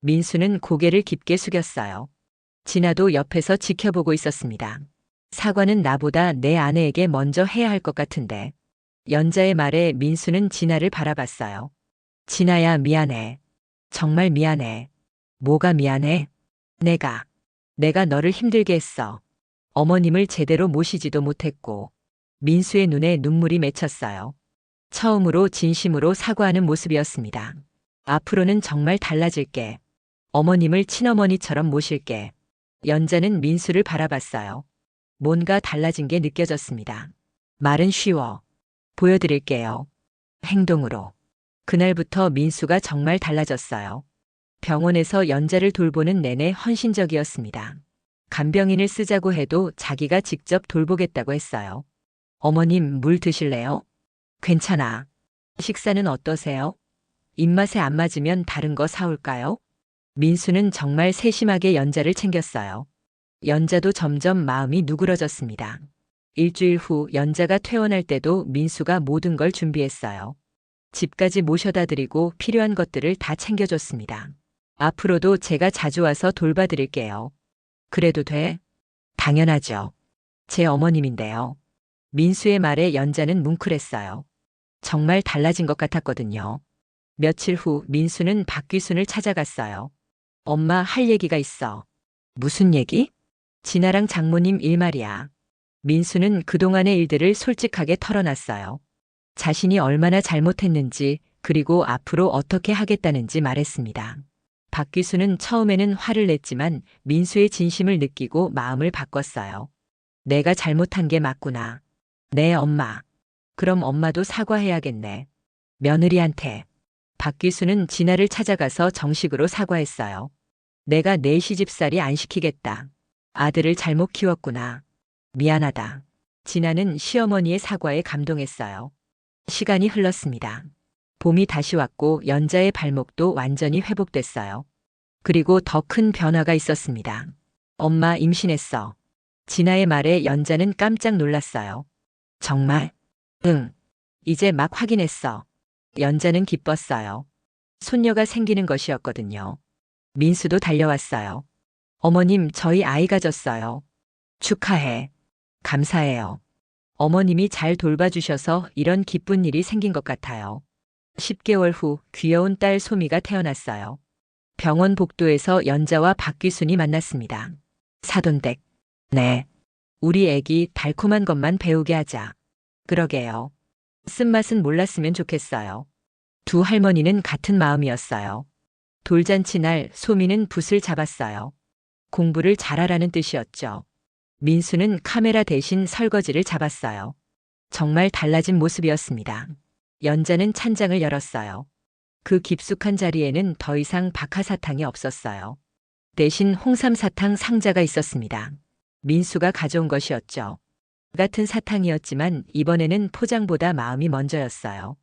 민수는 고개를 깊게 숙였어요. 진아도 옆에서 지켜보고 있었습니다. 사과는 나보다 내 아내에게 먼저 해야 할 것 같은데. 연자의 말에 민수는 진아를 바라봤어요. 진아야, 미안해. 정말 미안해. 뭐가 미안해? 내가 너를 힘들게 했어. 어머님을 제대로 모시지도 못했고. 민수의 눈에 눈물이 맺혔어요. 처음으로 진심으로 사과하는 모습이었습니다. 앞으로는 정말 달라질게. 어머님을 친어머니처럼 모실게. 연자는 민수를 바라봤어요. 뭔가 달라진 게 느껴졌습니다. 말은 쉬워. 보여드릴게요. 행동으로. 그날부터 민수가 정말 달라졌어요. 병원에서 연자를 돌보는 내내 헌신적이었습니다. 간병인을 쓰자고 해도 자기가 직접 돌보겠다고 했어요. 어머님, 물 드실래요? 괜찮아. 식사는 어떠세요? 입맛에 안 맞으면 다른 거 사올까요? 민수는 정말 세심하게 연자를 챙겼어요. 연자도 점점 마음이 누그러졌습니다. 일주일 후 연자가 퇴원할 때도 민수가 모든 걸 준비했어요. 집까지 모셔다 드리고 필요한 것들을 다 챙겨줬습니다. 앞으로도 제가 자주 와서 돌봐드릴게요. 그래도 돼? 당연하죠. 제 어머님인데요. 민수의 말에 연자는 뭉클했어요. 정말 달라진 것 같았거든요. 며칠 후 민수는 박귀순을 찾아갔어요. 엄마, 할 얘기가 있어. 무슨 얘기? 진아랑 장모님 일 말이야. 민수는 그동안의 일들을 솔직하게 털어놨어요. 자신이 얼마나 잘못했는지, 그리고 앞으로 어떻게 하겠다는지 말했습니다. 박귀순은 처음에는 화를 냈지만 민수의 진심을 느끼고 마음을 바꿨어요. 내가 잘못한 게 맞구나. 네, 엄마. 그럼 엄마도 사과해야겠네. 며느리한테. 박귀순은 진아를 찾아가서 정식으로 사과했어요. 내가 내 시집살이 안 시키겠다. 아들을 잘못 키웠구나. 미안하다. 진아는 시어머니의 사과에 감동했어요. 시간이 흘렀습니다. 봄이 다시 왔고 연자의 발목도 완전히 회복됐어요. 그리고 더 큰 변화가 있었습니다. 엄마, 임신했어. 진아의 말에 연자는 깜짝 놀랐어요. 정말? 응. 이제 막 확인했어. 연자는 기뻤어요. 손녀가 생기는 것이었거든요. 민수도 달려왔어요. 어머님, 저희 아이 가졌어요. 축하해. 감사해요. 어머님이 잘 돌봐주셔서 이런 기쁜 일이 생긴 것 같아요. 10개월 후 귀여운 딸 소미가 태어났어요. 병원 복도에서 연자와 박귀순이 만났습니다. 사돈댁. 네. 우리 애기 달콤한 것만 배우게 하자. 그러게요. 쓴맛은 몰랐으면 좋겠어요. 두 할머니는 같은 마음이었어요. 돌잔치 날 소미는 붓을 잡았어요. 공부를 잘하라는 뜻이었죠. 민수는 카메라 대신 설거지를 잡았어요. 정말 달라진 모습이었습니다. 연자는 찬장을 열었어요. 그 깊숙한 자리에는 더 이상 박하사탕이 없었어요. 대신 홍삼사탕 상자가 있었습니다. 민수가 가져온 것이었죠. 같은 사탕이었지만 이번에는 포장보다 마음이 먼저였어요.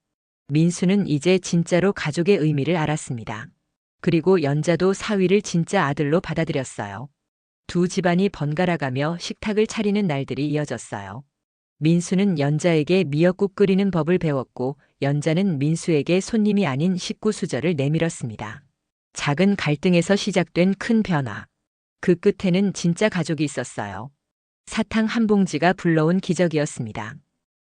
민수는 이제 진짜로 가족의 의미를 알았습니다. 그리고 연자도 사위를 진짜 아들로 받아들였어요. 두 집안이 번갈아가며 식탁을 차리는 날들이 이어졌어요. 민수는 연자에게 미역국 끓이는 법을 배웠고 연자는 민수에게 손님이 아닌 식구 수저를 내밀었습니다. 작은 갈등에서 시작된 큰 변화. 그 끝에는 진짜 가족이 있었어요. 사탕 한 봉지가 불러온 기적이었습니다.